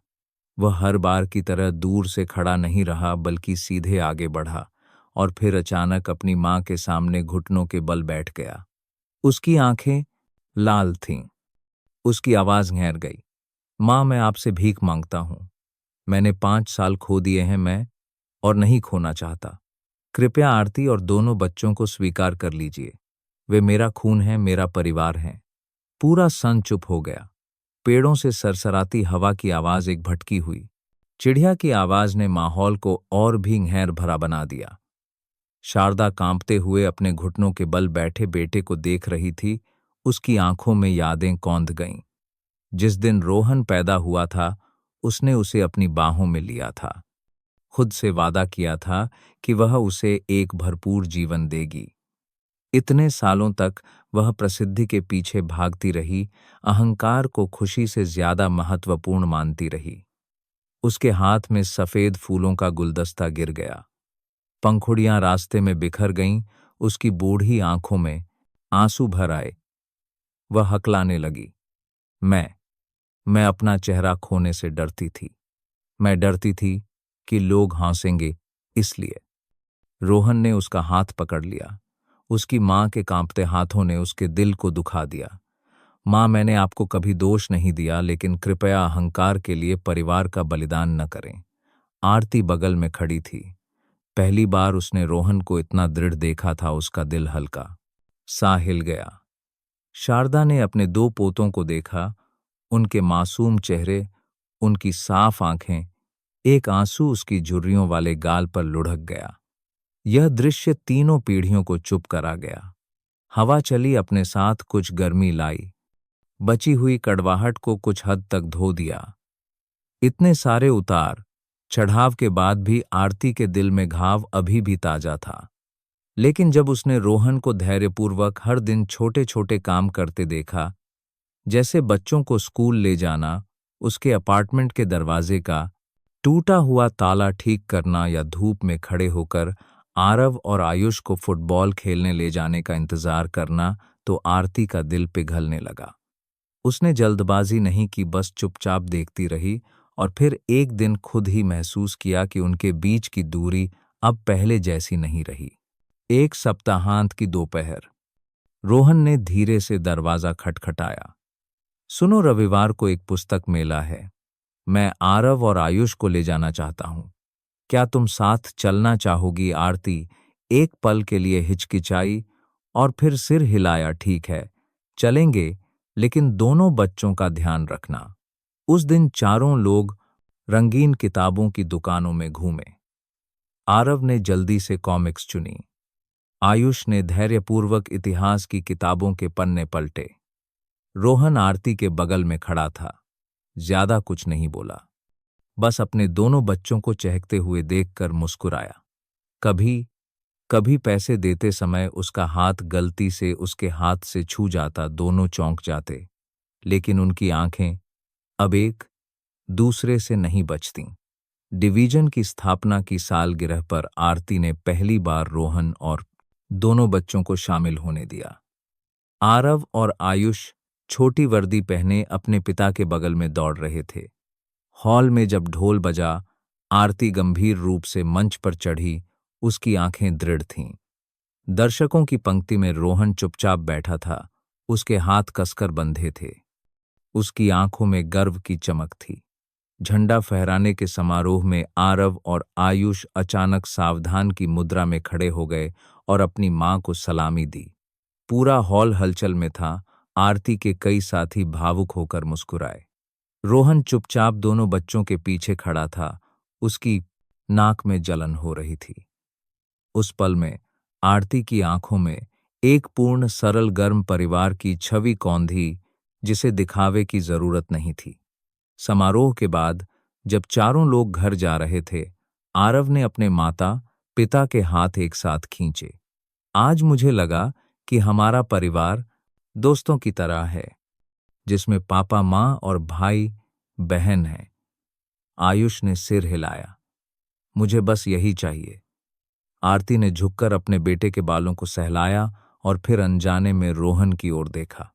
वह हर बार की तरह दूर से खड़ा नहीं रहा, बल्कि सीधे आगे बढ़ा और फिर अचानक अपनी मां के सामने घुटनों के बल बैठ गया। उसकी आंखें लाल थीं। उसकी आवाज घेर गई। मां, मैं आपसे भीख मांगता हूं। मैंने 5 साल खो दिए हैं, मैं और नहीं खोना चाहता। कृपया आरती और दोनों बच्चों को स्वीकार कर लीजिए। वे मेरा खून है, मेरा परिवार है। पूरा सन चुप हो गया। पेड़ों से सरसराती हवा की आवाज एक भटकी हुई। चिड़िया की आवाज ने माहौल को और भी गहर भरा बना दिया। शारदा कांपते हुए अपने घुटनों के बल बैठे बेटे को देख रही थी। उसकी आंखों में यादें कौंध गईं। जिस दिन रोहन पैदा हुआ था, उसने उसे अपनी बाहों में लिया था। खुद से वादा किया था कि वह उसे एक भरपूर जीवन देगी। इतने सालों तक वह प्रसिद्धि के पीछे भागती रही, अहंकार को खुशी से ज्यादा महत्वपूर्ण मानती रही। उसके हाथ में सफेद फूलों का गुलदस्ता गिर गया। पंखुड़ियां रास्ते में बिखर गईं। उसकी बूढ़ी आंखों में आंसू भर आए। वह हकलाने लगी, मैं अपना चेहरा खोने से डरती थी। मैं डरती थी कि लोग हंसेंगे, इसलिए। रोहन ने उसका हाथ पकड़ लिया। उसकी मां के कांपते हाथों ने उसके दिल को दुखा दिया। मां, मैंने आपको कभी दोष नहीं दिया, लेकिन कृपया अहंकार के लिए परिवार का बलिदान न करें। आरती बगल में खड़ी थी। पहली बार उसने रोहन को इतना दृढ़ देखा था। उसका दिल हल्का सा हिल गया। शारदा ने अपने दो पोतों को देखा, उनके मासूम चेहरे, उनकी साफ आंखें। एक आंसू उसकी झुर्रियों वाले गाल पर लुढ़क गया। यह दृश्य तीनों पीढ़ियों को चुप करा गया। हवा चली, अपने साथ कुछ गर्मी लाई, बची हुई कड़वाहट को कुछ हद तक धो दिया। इतने सारे उतार चढ़ाव के बाद भी आरती के दिल में घाव अभी भी ताजा था। लेकिन जब उसने रोहन को धैर्यपूर्वक हर दिन छोटे छोटे काम करते देखा, जैसे बच्चों को स्कूल ले जाना, उसके अपार्टमेंट के दरवाजे का टूटा हुआ ताला ठीक करना, या धूप में खड़े होकर आरव और आयुष को फुटबॉल खेलने ले जाने का इंतजार करना, तो आरती का दिल पिघलने लगा। उसने जल्दबाजी नहीं की, बस चुपचाप देखती रही। और फिर एक दिन खुद ही महसूस किया कि उनके बीच की दूरी अब पहले जैसी नहीं रही। एक सप्ताहांत की दोपहर, रोहन ने धीरे से दरवाजा खटखटाया। सुनो, रविवार को एक पुस्तक मेला है। मैं आरव और आयुष को ले जाना चाहता हूं। क्या तुम साथ चलना चाहोगी? आरती एक पल के लिए हिचकिचाई और फिर सिर हिलाया। ठीक है, चलेंगे, लेकिन दोनों बच्चों का ध्यान रखना। उस दिन चारों लोग रंगीन किताबों की दुकानों में घूमे। आरव ने जल्दी से कॉमिक्स चुनी। आयुष ने धैर्यपूर्वक इतिहास की किताबों के पन्ने पलटे। रोहन आरती के बगल में खड़ा था। ज्यादा कुछ नहीं बोला, बस अपने दोनों बच्चों को चहकते हुए देखकर मुस्कुराया। कभी कभी पैसे देते समय उसका हाथ गलती से उसके हाथ से छू जाता, दोनों चौंक जाते। लेकिन उनकी आंखें अब एक दूसरे से नहीं बचतीं। डिवीजन की स्थापना की सालगिरह पर आरती ने पहली बार रोहन और दोनों बच्चों को शामिल होने दिया। आरव और आयुष छोटी वर्दी पहने अपने पिता के बगल में दौड़ रहे थे। हॉल में जब ढोल बजा, आरती गंभीर रूप से मंच पर चढ़ी। उसकी आंखें दृढ़ थीं। दर्शकों की पंक्ति में रोहन चुपचाप बैठा था। उसके हाथ कसकर बंधे थे। उसकी आंखों में गर्व की चमक थी। झंडा फहराने के समारोह में आरव और आयुष अचानक सावधान की मुद्रा में खड़े हो गए और अपनी मां को सलामी दी। पूरा हॉल हलचल में था। आरती के कई साथी भावुक होकर मुस्कुराए। रोहन चुपचाप दोनों बच्चों के पीछे खड़ा था। उसकी नाक में जलन हो रही थी। उस पल में आरती की आंखों में एक पूर्ण सरल गर्म परिवार की छवि कौंधी, जिसे दिखावे की जरूरत नहीं थी। समारोह के बाद जब चारों लोग घर जा रहे थे, आरव ने अपने माता पिता के हाथ एक साथ खींचे। आज मुझे लगा कि हमारा परिवार दोस्तों की तरह है, जिसमें पापा माँ और भाई बहन हैं। आयुष ने सिर हिलाया। मुझे बस यही चाहिए। आरती ने झुककर अपने बेटे के बालों को सहलाया और फिर अनजाने में रोहन की ओर देखा।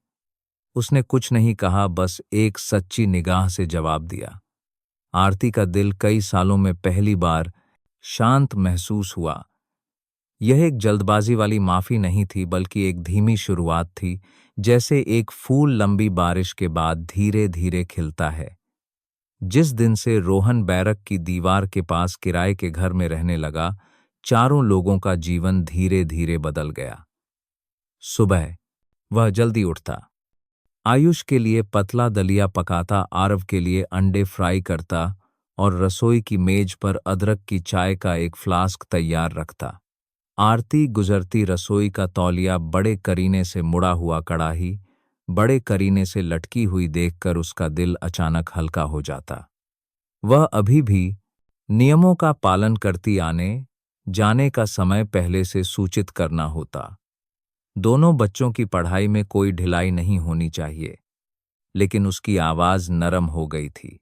उसने कुछ नहीं कहा, बस एक सच्ची निगाह से जवाब दिया। आरती का दिल कई सालों में पहली बार शांत महसूस हुआ। यह एक जल्दबाजी वाली माफी नहीं थी, बल्कि एक धीमी शुरुआत थी, जैसे एक फूल लंबी बारिश के बाद धीरे धीरे खिलता है। जिस दिन से रोहन बैरक की दीवार के पास किराए के घर में रहने लगा, चारों लोगों का जीवन धीरे धीरे बदल गया। सुबह वह जल्दी उठता, आयुष के लिए पतला दलिया पकाता, आरव के लिए अंडे फ्राई करता और रसोई की मेज पर अदरक की चाय का एक फ्लास्क तैयार रखता। आरती गुजरती रसोई का तौलिया बड़े करीने से मुड़ा हुआ कड़ाही, बड़े करीने से लटकी हुई देखकर उसका दिल अचानक हल्का हो जाता। वह अभी भी नियमों का पालन करती आने जाने का समय पहले से सूचित करना होता। दोनों बच्चों की पढ़ाई में कोई ढिलाई नहीं होनी चाहिए, लेकिन उसकी आवाज नरम हो गई थी।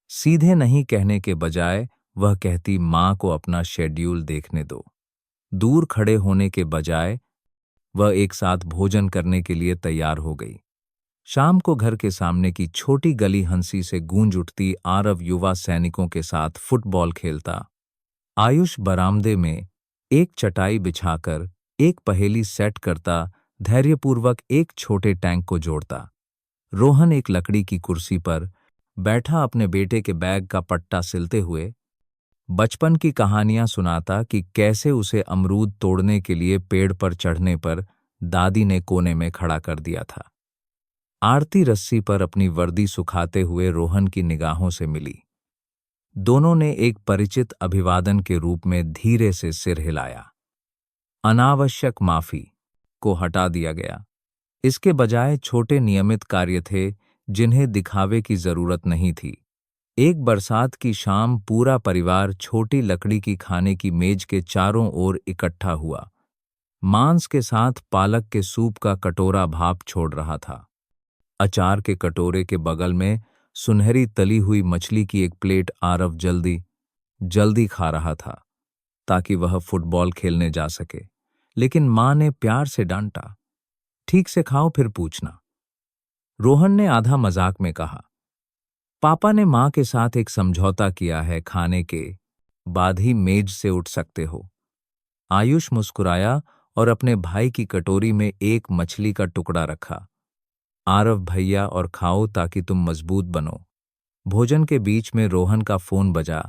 सीधे नहीं कहने के बजाय वह कहती, माँ को अपना शेड्यूल देखने दो। दूर खड़े होने के बजाय वह एक साथ भोजन करने के लिए तैयार हो गई। शाम को घर के सामने की छोटी गली हंसी से गूंज उठती। आरव युवा सैनिकों के साथ फुटबॉल खेलता। आयुष बरामदे में एक चटाई बिछाकर एक पहेली सेट करता, धैर्यपूर्वक एक छोटे टैंक को जोड़ता। रोहन एक लकड़ी की कुर्सी पर बैठा अपने बेटे के बैग का पट्टा सिलते हुए बचपन की कहानियां सुनाता कि कैसे उसे अमरूद तोड़ने के लिए पेड़ पर चढ़ने पर दादी ने कोने में खड़ा कर दिया था। आरती रस्सी पर अपनी वर्दी सुखाते हुए रोहन की निगाहों से मिली। दोनों ने एक परिचित अभिवादन के रूप में धीरे से सिर हिलाया। अनावश्यक माफी को हटा दिया गया। इसके बजाय छोटे नियमित कार्य थे जिन्हें दिखावे की जरूरत नहीं थी। एक बरसात की शाम पूरा परिवार छोटी लकड़ी की खाने की मेज के चारों ओर इकट्ठा हुआ। मांस के साथ पालक के सूप का कटोरा भाप छोड़ रहा था। अचार के कटोरे के बगल में सुनहरी तली हुई मछली की एक प्लेट आरव जल्दी जल्दी खा रहा था ताकि वह फुटबॉल खेलने जा सके। लेकिन मां ने प्यार से डांटा, ठीक से खाओ फिर पूछना। रोहन ने आधा मजाक में कहा, पापा ने मां के साथ एक समझौता किया है, खाने के बाद ही मेज से उठ सकते हो। आयुष मुस्कुराया और अपने भाई की कटोरी में एक मछली का टुकड़ा रखा। आरव भैया, और खाओ ताकि तुम मजबूत बनो। भोजन के बीच में रोहन का फोन बजा।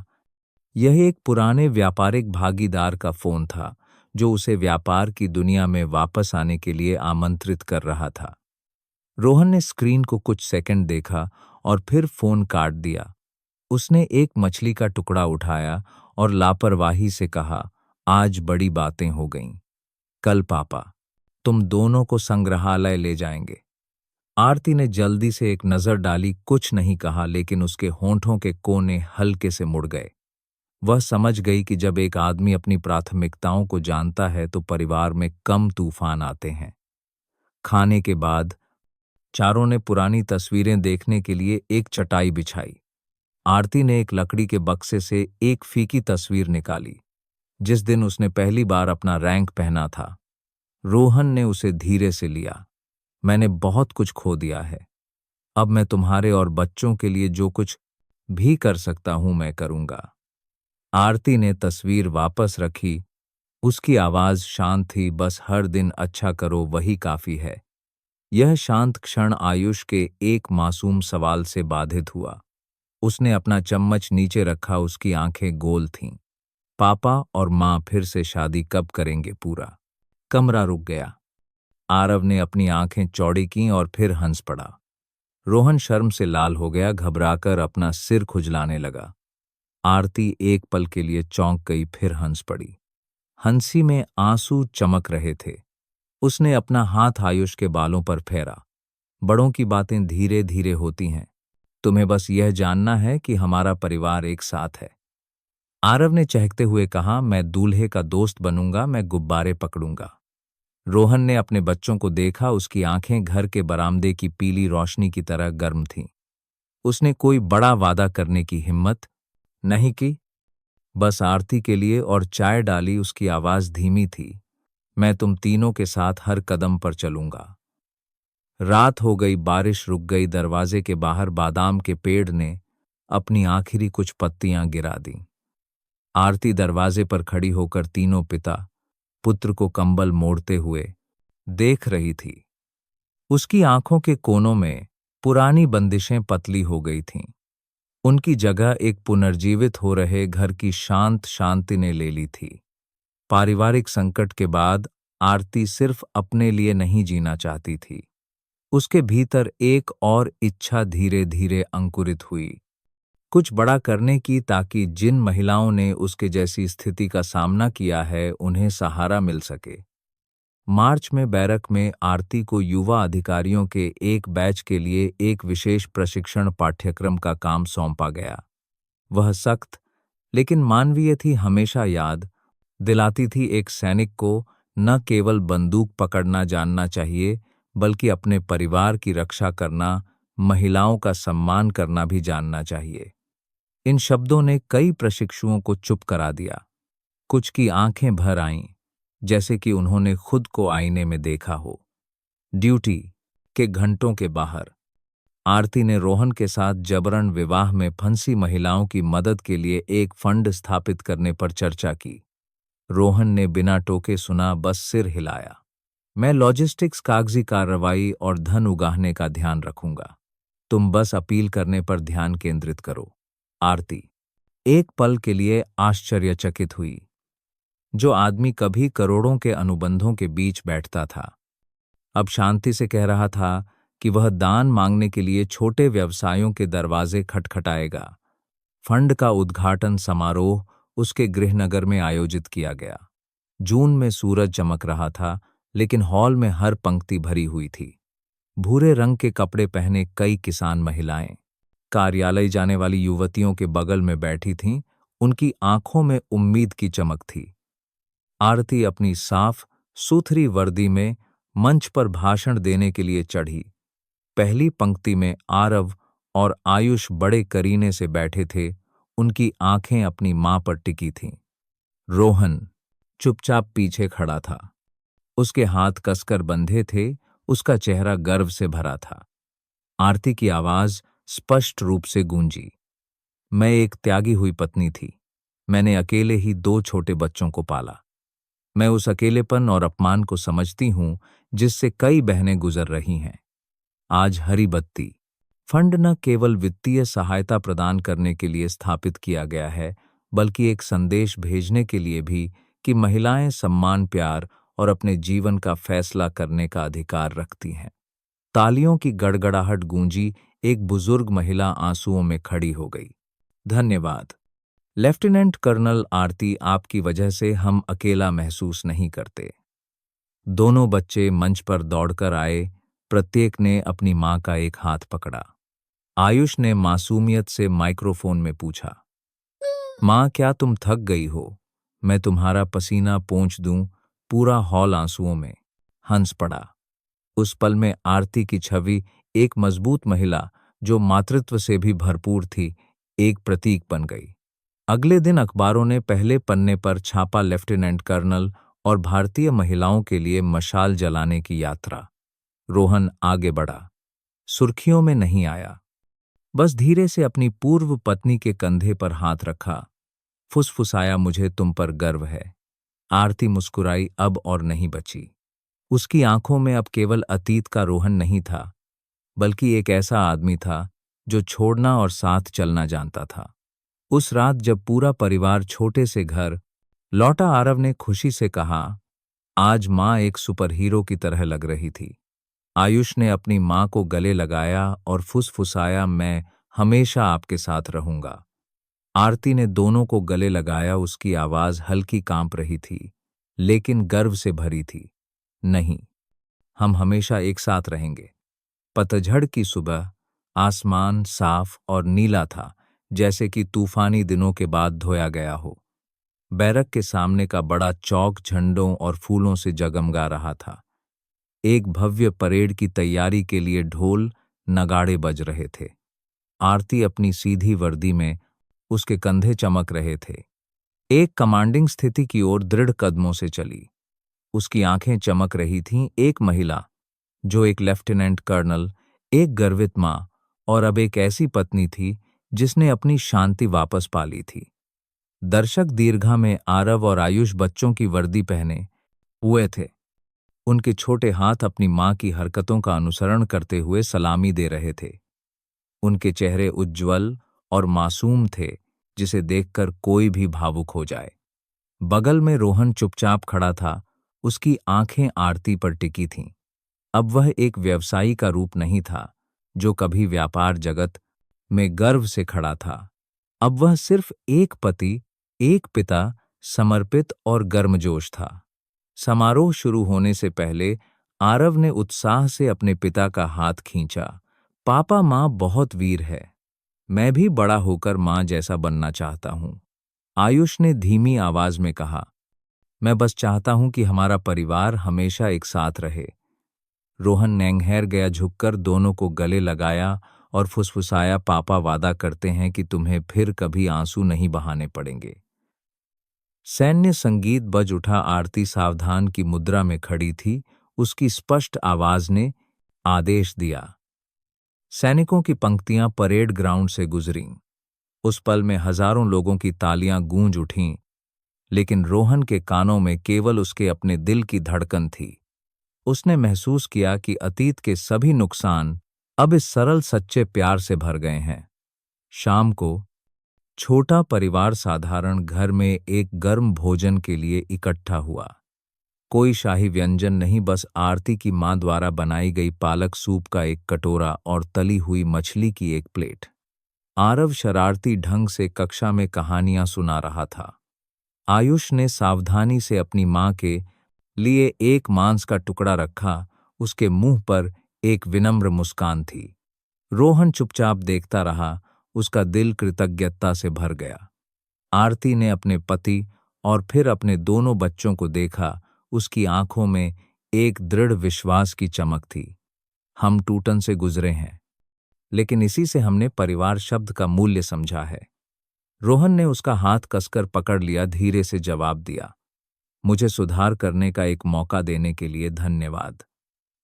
यह एक पुराने व्यापारिक भागीदार का फोन था जो उसे व्यापार की दुनिया में वापस आने के लिए आमंत्रित कर रहा था। रोहन ने स्क्रीन को कुछ सेकंड देखा और फिर फोन काट दिया। उसने एक मछली का टुकड़ा उठाया और लापरवाही से कहा, आज बड़ी बातें हो गईं। कल पापा तुम दोनों को संग्रहालय ले जाएंगे। आरती ने जल्दी से एक नजर डाली, कुछ नहीं कहा, लेकिन उसके होंठों के कोने हल्के से मुड़ गए। वह समझ गई कि जब एक आदमी अपनी प्राथमिकताओं को जानता है तो परिवार में कम तूफान आते हैं। खाने के बाद चारों ने पुरानी तस्वीरें देखने के लिए एक चटाई बिछाई। आरती ने एक लकड़ी के बक्से से एक फीकी तस्वीर निकाली, जिस दिन उसने पहली बार अपना रैंक पहना था। रोहन ने उसे धीरे से लिया। मैंने बहुत कुछ खो दिया है, अब मैं तुम्हारे और बच्चों के लिए जो कुछ भी कर सकता हूं मैं करूंगा। आरती ने तस्वीर वापस रखी। उसकी आवाज शांत थी, बस हर दिन अच्छा करो वही काफी है। यह शांत क्षण आयुष के एक मासूम सवाल से बाधित हुआ। उसने अपना चम्मच नीचे रखा, उसकी आंखें गोल थीं। पापा और मां फिर से शादी कब करेंगे? पूरा कमरा रुक गया। आरव ने अपनी आंखें चौड़ी कीं और फिर हंस पड़ा। रोहन शर्म से लाल हो गया, घबराकर अपना सिर खुजलाने लगा। आरती एक पल के लिए चौंक गई, फिर हंस पड़ी। हंसी में आंसू चमक रहे थे। उसने अपना हाथ आयुष के बालों पर फेरा। बड़ों की बातें धीरे धीरे होती हैं, तुम्हें बस यह जानना है कि हमारा परिवार एक साथ है। आरव ने चहकते हुए कहा, मैं दूल्हे का दोस्त बनूंगा, मैं गुब्बारे पकड़ूंगा। रोहन ने अपने बच्चों को देखा, उसकी आंखें घर के बरामदे की पीली रोशनी की तरह गर्म थीं। उसने कोई बड़ा वादा करने की हिम्मत नहीं की, बस आरती के लिए और चाय डाली। उसकी आवाज धीमी थी, मैं तुम तीनों के साथ हर कदम पर चलूंगा। रात हो गई, बारिश रुक गई। दरवाजे के बाहर बादाम के पेड़ ने अपनी आखिरी कुछ पत्तियां गिरा दी। आरती दरवाजे पर खड़ी होकर तीनों पिता पुत्र को कंबल मोड़ते हुए देख रही थी। उसकी आंखों के कोनों में पुरानी बंदिशें पतली हो गई थीं। उनकी जगह एक पुनर्जीवित हो रहे घर की शांत शांति ने ले ली थी। पारिवारिक संकट के बाद आरती सिर्फ अपने लिए नहीं जीना चाहती थी। उसके भीतर एक और इच्छा धीरे धीरे अंकुरित हुई, कुछ बड़ा करने की, ताकि जिन महिलाओं ने उसके जैसी स्थिति का सामना किया है उन्हें सहारा मिल सके। मार्च में बैरक में आरती को युवा अधिकारियों के एक बैच के लिए एक विशेष प्रशिक्षण पाठ्यक्रम का काम सौंपा गया। वह सख्त लेकिन मानवीय थी, हमेशा याद दिलाती थी एक सैनिक को न केवल बंदूक पकड़ना जानना चाहिए, बल्कि अपने परिवार की रक्षा करना, महिलाओं का सम्मान करना भी जानना चाहिए। इन शब्दों ने कई प्रशिक्षुओं को चुप करा दिया। कुछ की आंखें भर आईं, जैसे कि उन्होंने खुद को आईने में देखा हो। ड्यूटी के घंटों के बाहर आरती ने रोहन के साथ जबरन विवाह में फंसी महिलाओं की मदद के लिए एक फंड स्थापित करने पर चर्चा की। रोहन ने बिना टोके सुना, बस सिर हिलाया। मैं लॉजिस्टिक्स, कागजी कार्रवाई और धन उगाहने का ध्यान रखूंगा, तुम बस अपील करने पर ध्यान केंद्रित करो। आरती एक पल के लिए आश्चर्यचकित हुई। जो आदमी कभी करोड़ों के अनुबंधों के बीच बैठता था, अब शांति से कह रहा था कि वह दान मांगने के लिए छोटे व्यवसायों के दरवाजे खटखटाएगा। फंड का उद्घाटन समारोह उसके गृहनगर में आयोजित किया गया। जून में सूरज चमक रहा था, लेकिन हॉल में हर पंक्ति भरी हुई थी। भूरे रंग के कपड़े पहने कई किसान महिलाएं कार्यालय जाने वाली युवतियों के बगल में बैठी थीं। उनकी आंखों में उम्मीद की चमक थी। आरती अपनी साफ सुथरी वर्दी में मंच पर भाषण देने के लिए चढ़ी। पहली पंक्ति में आरव और आयुष बड़े करीने से बैठे थे, उनकी आंखें अपनी मां पर टिकी थीं। रोहन चुपचाप पीछे खड़ा था। उसके हाथ कसकर बंधे थे, उसका चेहरा गर्व से भरा था। आरती की आवाज स्पष्ट रूप से गूंजी। मैं एक त्यागी हुई पत्नी थी। मैंने अकेले ही 2 छोटे बच्चों को पाला। मैं उस अकेलेपन और अपमान को समझती हूं जिससे कई बहनें गुजर रही हैं। आज हरी बत्ती फंड न केवल वित्तीय सहायता प्रदान करने के लिए स्थापित किया गया है, बल्कि एक संदेश भेजने के लिए भी कि महिलाएं सम्मान, प्यार और अपने जीवन का फैसला करने का अधिकार रखती हैं। तालियों की गड़गड़ाहट गूंजी। एक बुजुर्ग महिला आंसुओं में खड़ी हो गई। धन्यवाद लेफ्टिनेंट कर्नल आरती, आपकी वजह से हम अकेला महसूस नहीं करते। दोनों बच्चे मंच पर दौड़कर आए। प्रत्येक ने अपनी मां का एक हाथ पकड़ा। आयुष ने मासूमियत से माइक्रोफोन में पूछा, मां, क्या तुम थक गई हो? मैं तुम्हारा पसीना पोंछ दूं। पूरा हॉल आंसुओं में हंस पड़ा। उस पल में आरती की छवि, एक मजबूत महिला जो मातृत्व से भी भरपूर थी, एक प्रतीक बन गई। अगले दिन अखबारों ने पहले पन्ने पर छापा, लेफ्टिनेंट कर्नल और भारतीय महिलाओं के लिए मशाल जलाने की यात्रा। रोहन आगे बढ़ा, सुर्खियों में नहीं आया, बस धीरे से अपनी पूर्व पत्नी के कंधे पर हाथ रखा, फुसफुसाया, मुझे तुम पर गर्व है। आरती मुस्कुराई, अब और नहीं बची। उसकी आंखों में अब केवल अतीत का रोहन नहीं था, बल्कि एक ऐसा आदमी था जो छोड़ना और साथ चलना जानता था। उस रात जब पूरा परिवार छोटे से घर लौटा, आरव ने खुशी से कहा, आज मां एक सुपर हीरो की तरह लग रही थी। आयुष ने अपनी मां को गले लगाया और फुसफुसाया, मैं हमेशा आपके साथ रहूंगा। आरती ने दोनों को गले लगाया। उसकी आवाज हल्की कांप रही थी, लेकिन गर्व से भरी थी। नहीं, हम हमेशा एक साथ रहेंगे। पतझड़ की सुबह, आसमान साफ और नीला था, जैसे कि तूफानी दिनों के बाद धोया गया हो। बैरक के सामने का बड़ा चौक झंडों और फूलों से जगमगा रहा था। एक भव्य परेड की तैयारी के लिए ढोल नगाड़े बज रहे थे। आरती अपनी सीधी वर्दी में, उसके कंधे चमक रहे थे, एक कमांडिंग स्थिति की ओर दृढ़ कदमों से चली। उसकी आंखें चमक रही थीं। एक महिला जो एक लेफ्टिनेंट कर्नल, एक गर्वित मां और अब एक ऐसी पत्नी थी जिसने अपनी शांति वापस पा ली थी। दर्शक दीर्घा में आरव और आयुष बच्चों की वर्दी पहने हुए थे। उनके छोटे हाथ अपनी मां की हरकतों का अनुसरण करते हुए सलामी दे रहे थे। उनके चेहरे उज्ज्वल और मासूम थे, जिसे देखकर कोई भी भावुक हो जाए। बगल में रोहन चुपचाप खड़ा था, उसकी आंखें आरती पर टिकी थीं। अब वह एक व्यवसायी का रूप नहीं था जो कभी व्यापार जगत में गर्व से खड़ा था, अब वह सिर्फ एक पति, एक पिता, समर्पित और गर्मजोश था। समारोह शुरू होने से पहले आरव ने उत्साह से अपने पिता का हाथ खींचा। पापा, माँ बहुत वीर है। मैं भी बड़ा होकर माँ जैसा बनना चाहता हूँ। आयुष ने धीमी आवाज में कहा, मैं बस चाहता हूं कि हमारा परिवार हमेशा एक साथ रहे। रोहन नैंघैर गया, झुककर दोनों को गले लगाया और फुसफुसाया, पापा वादा करते हैं कि तुम्हें फिर कभी आंसू नहीं बहाने पड़ेंगे। सैन्य संगीत बज उठा। आरती सावधान की मुद्रा में खड़ी थी। उसकी स्पष्ट आवाज ने आदेश दिया। सैनिकों की पंक्तियां परेड ग्राउंड से गुजरीं। उस पल में हजारों लोगों की तालियां गूंज उठीं, लेकिन रोहन के कानों में केवल उसके अपने दिल की धड़कन थी। उसने महसूस किया कि अतीत के सभी नुकसान अब इस सरल सच्चे प्यार से भर गए हैं। शाम को छोटा परिवार साधारण घर में एक गर्म भोजन के लिए इकट्ठा हुआ। कोई शाही व्यंजन नहीं, बस आरती की मां द्वारा बनाई गई पालक सूप का एक कटोरा और तली हुई मछली की एक प्लेट। आरव शरारती ढंग से कक्षा में कहानियां सुना रहा था। आयुष ने सावधानी से अपनी मां के लिए एक मांस का टुकड़ा रखा। उसके मुंह पर एक विनम्र मुस्कान थी। रोहन चुपचाप देखता रहा। उसका दिल कृतज्ञता से भर गया। आरती ने अपने पति और फिर अपने दोनों बच्चों को देखा। उसकी आंखों में एक दृढ़ विश्वास की चमक थी। हम टूटन से गुजरे हैं, लेकिन इसी से हमने परिवार शब्द का मूल्य समझा है। रोहन ने उसका हाथ कसकर पकड़ लिया, धीरे से जवाब दिया, मुझे सुधार करने का एक मौका देने के लिए धन्यवाद।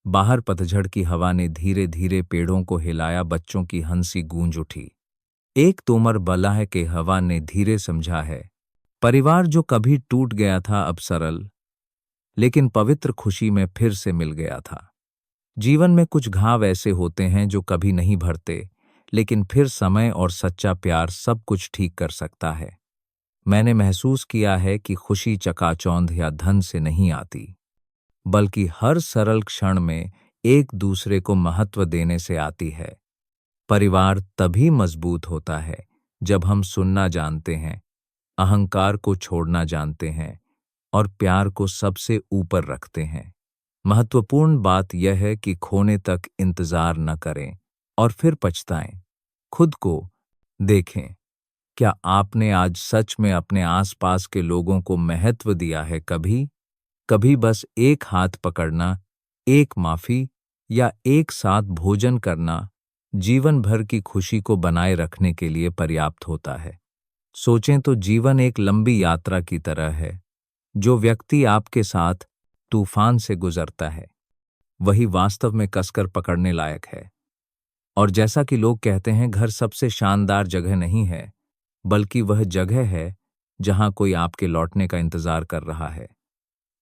बाहर पतझड़ की हवा ने धीरे धीरे पेड़ों को हिलाया। बच्चों की हंसी गूंज उठी। एक तोमर बलाह के हवा ने धीरे समझा है, परिवार जो कभी टूट गया था अब सरल लेकिन पवित्र खुशी में फिर से मिल गया था। जीवन में कुछ घाव ऐसे होते हैं जो कभी नहीं भरते, लेकिन फिर समय और सच्चा प्यार सब कुछ ठीक कर सकता है। मैंने महसूस किया है कि खुशी चकाचौंध या धन से नहीं आती, बल्कि हर सरल क्षण में एक दूसरे को महत्व देने से आती है। परिवार तभी मजबूत होता है जब हम सुनना जानते हैं, अहंकार को छोड़ना जानते हैं और प्यार को सबसे ऊपर रखते हैं। महत्वपूर्ण बात यह है कि खोने तक इंतजार न करें और फिर पछताएं। खुद को देखें, क्या आपने आज सच में अपने आसपास के लोगों को महत्व दिया है? कभी बस एक हाथ पकड़ना, एक माफी या एक साथ भोजन करना जीवन भर की खुशी को बनाए रखने के लिए पर्याप्त होता है। सोचें तो जीवन एक लंबी यात्रा की तरह है। जो व्यक्ति आपके साथ तूफान से गुजरता है, वही वास्तव में कसकर पकड़ने लायक है। और जैसा कि लोग कहते हैं, घर सबसे शानदार जगह नहीं है, बल्कि वह जगह है जहां कोई आपके लौटने का इंतजार कर रहा है।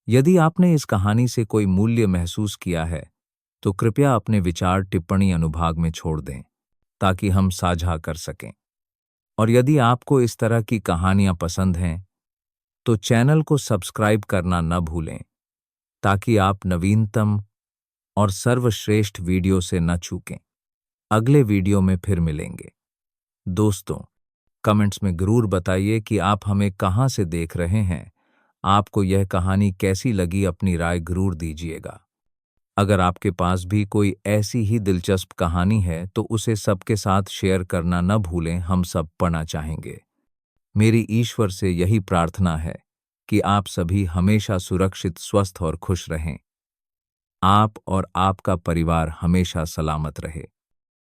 यदि आपने इस कहानी से कोई मूल्य महसूस किया है, तो कृपया अपने विचार टिप्पणी अनुभाग में छोड़ दें, ताकि हम साझा कर सकें। और यदि आपको इस तरह की कहानियां पसंद हैं, तो चैनल को सब्सक्राइब करना न भूलें, ताकि आप नवीनतम और सर्वश्रेष्ठ वीडियो से न चूकें। अगले वीडियो में फिर मिलेंगे। दोस्तों, कमेंट्स में जरूर बताइए कि आप हमें कहां से देख रहे हैं। आपको यह कहानी कैसी लगी, अपनी राय जरूर दीजिएगा। अगर आपके पास भी कोई ऐसी ही दिलचस्प कहानी है, तो उसे सबके साथ शेयर करना न भूलें। हम सब पढ़ना चाहेंगे। मेरी ईश्वर से यही प्रार्थना है कि आप सभी हमेशा सुरक्षित, स्वस्थ और खुश रहें। आप और आपका परिवार हमेशा सलामत रहे।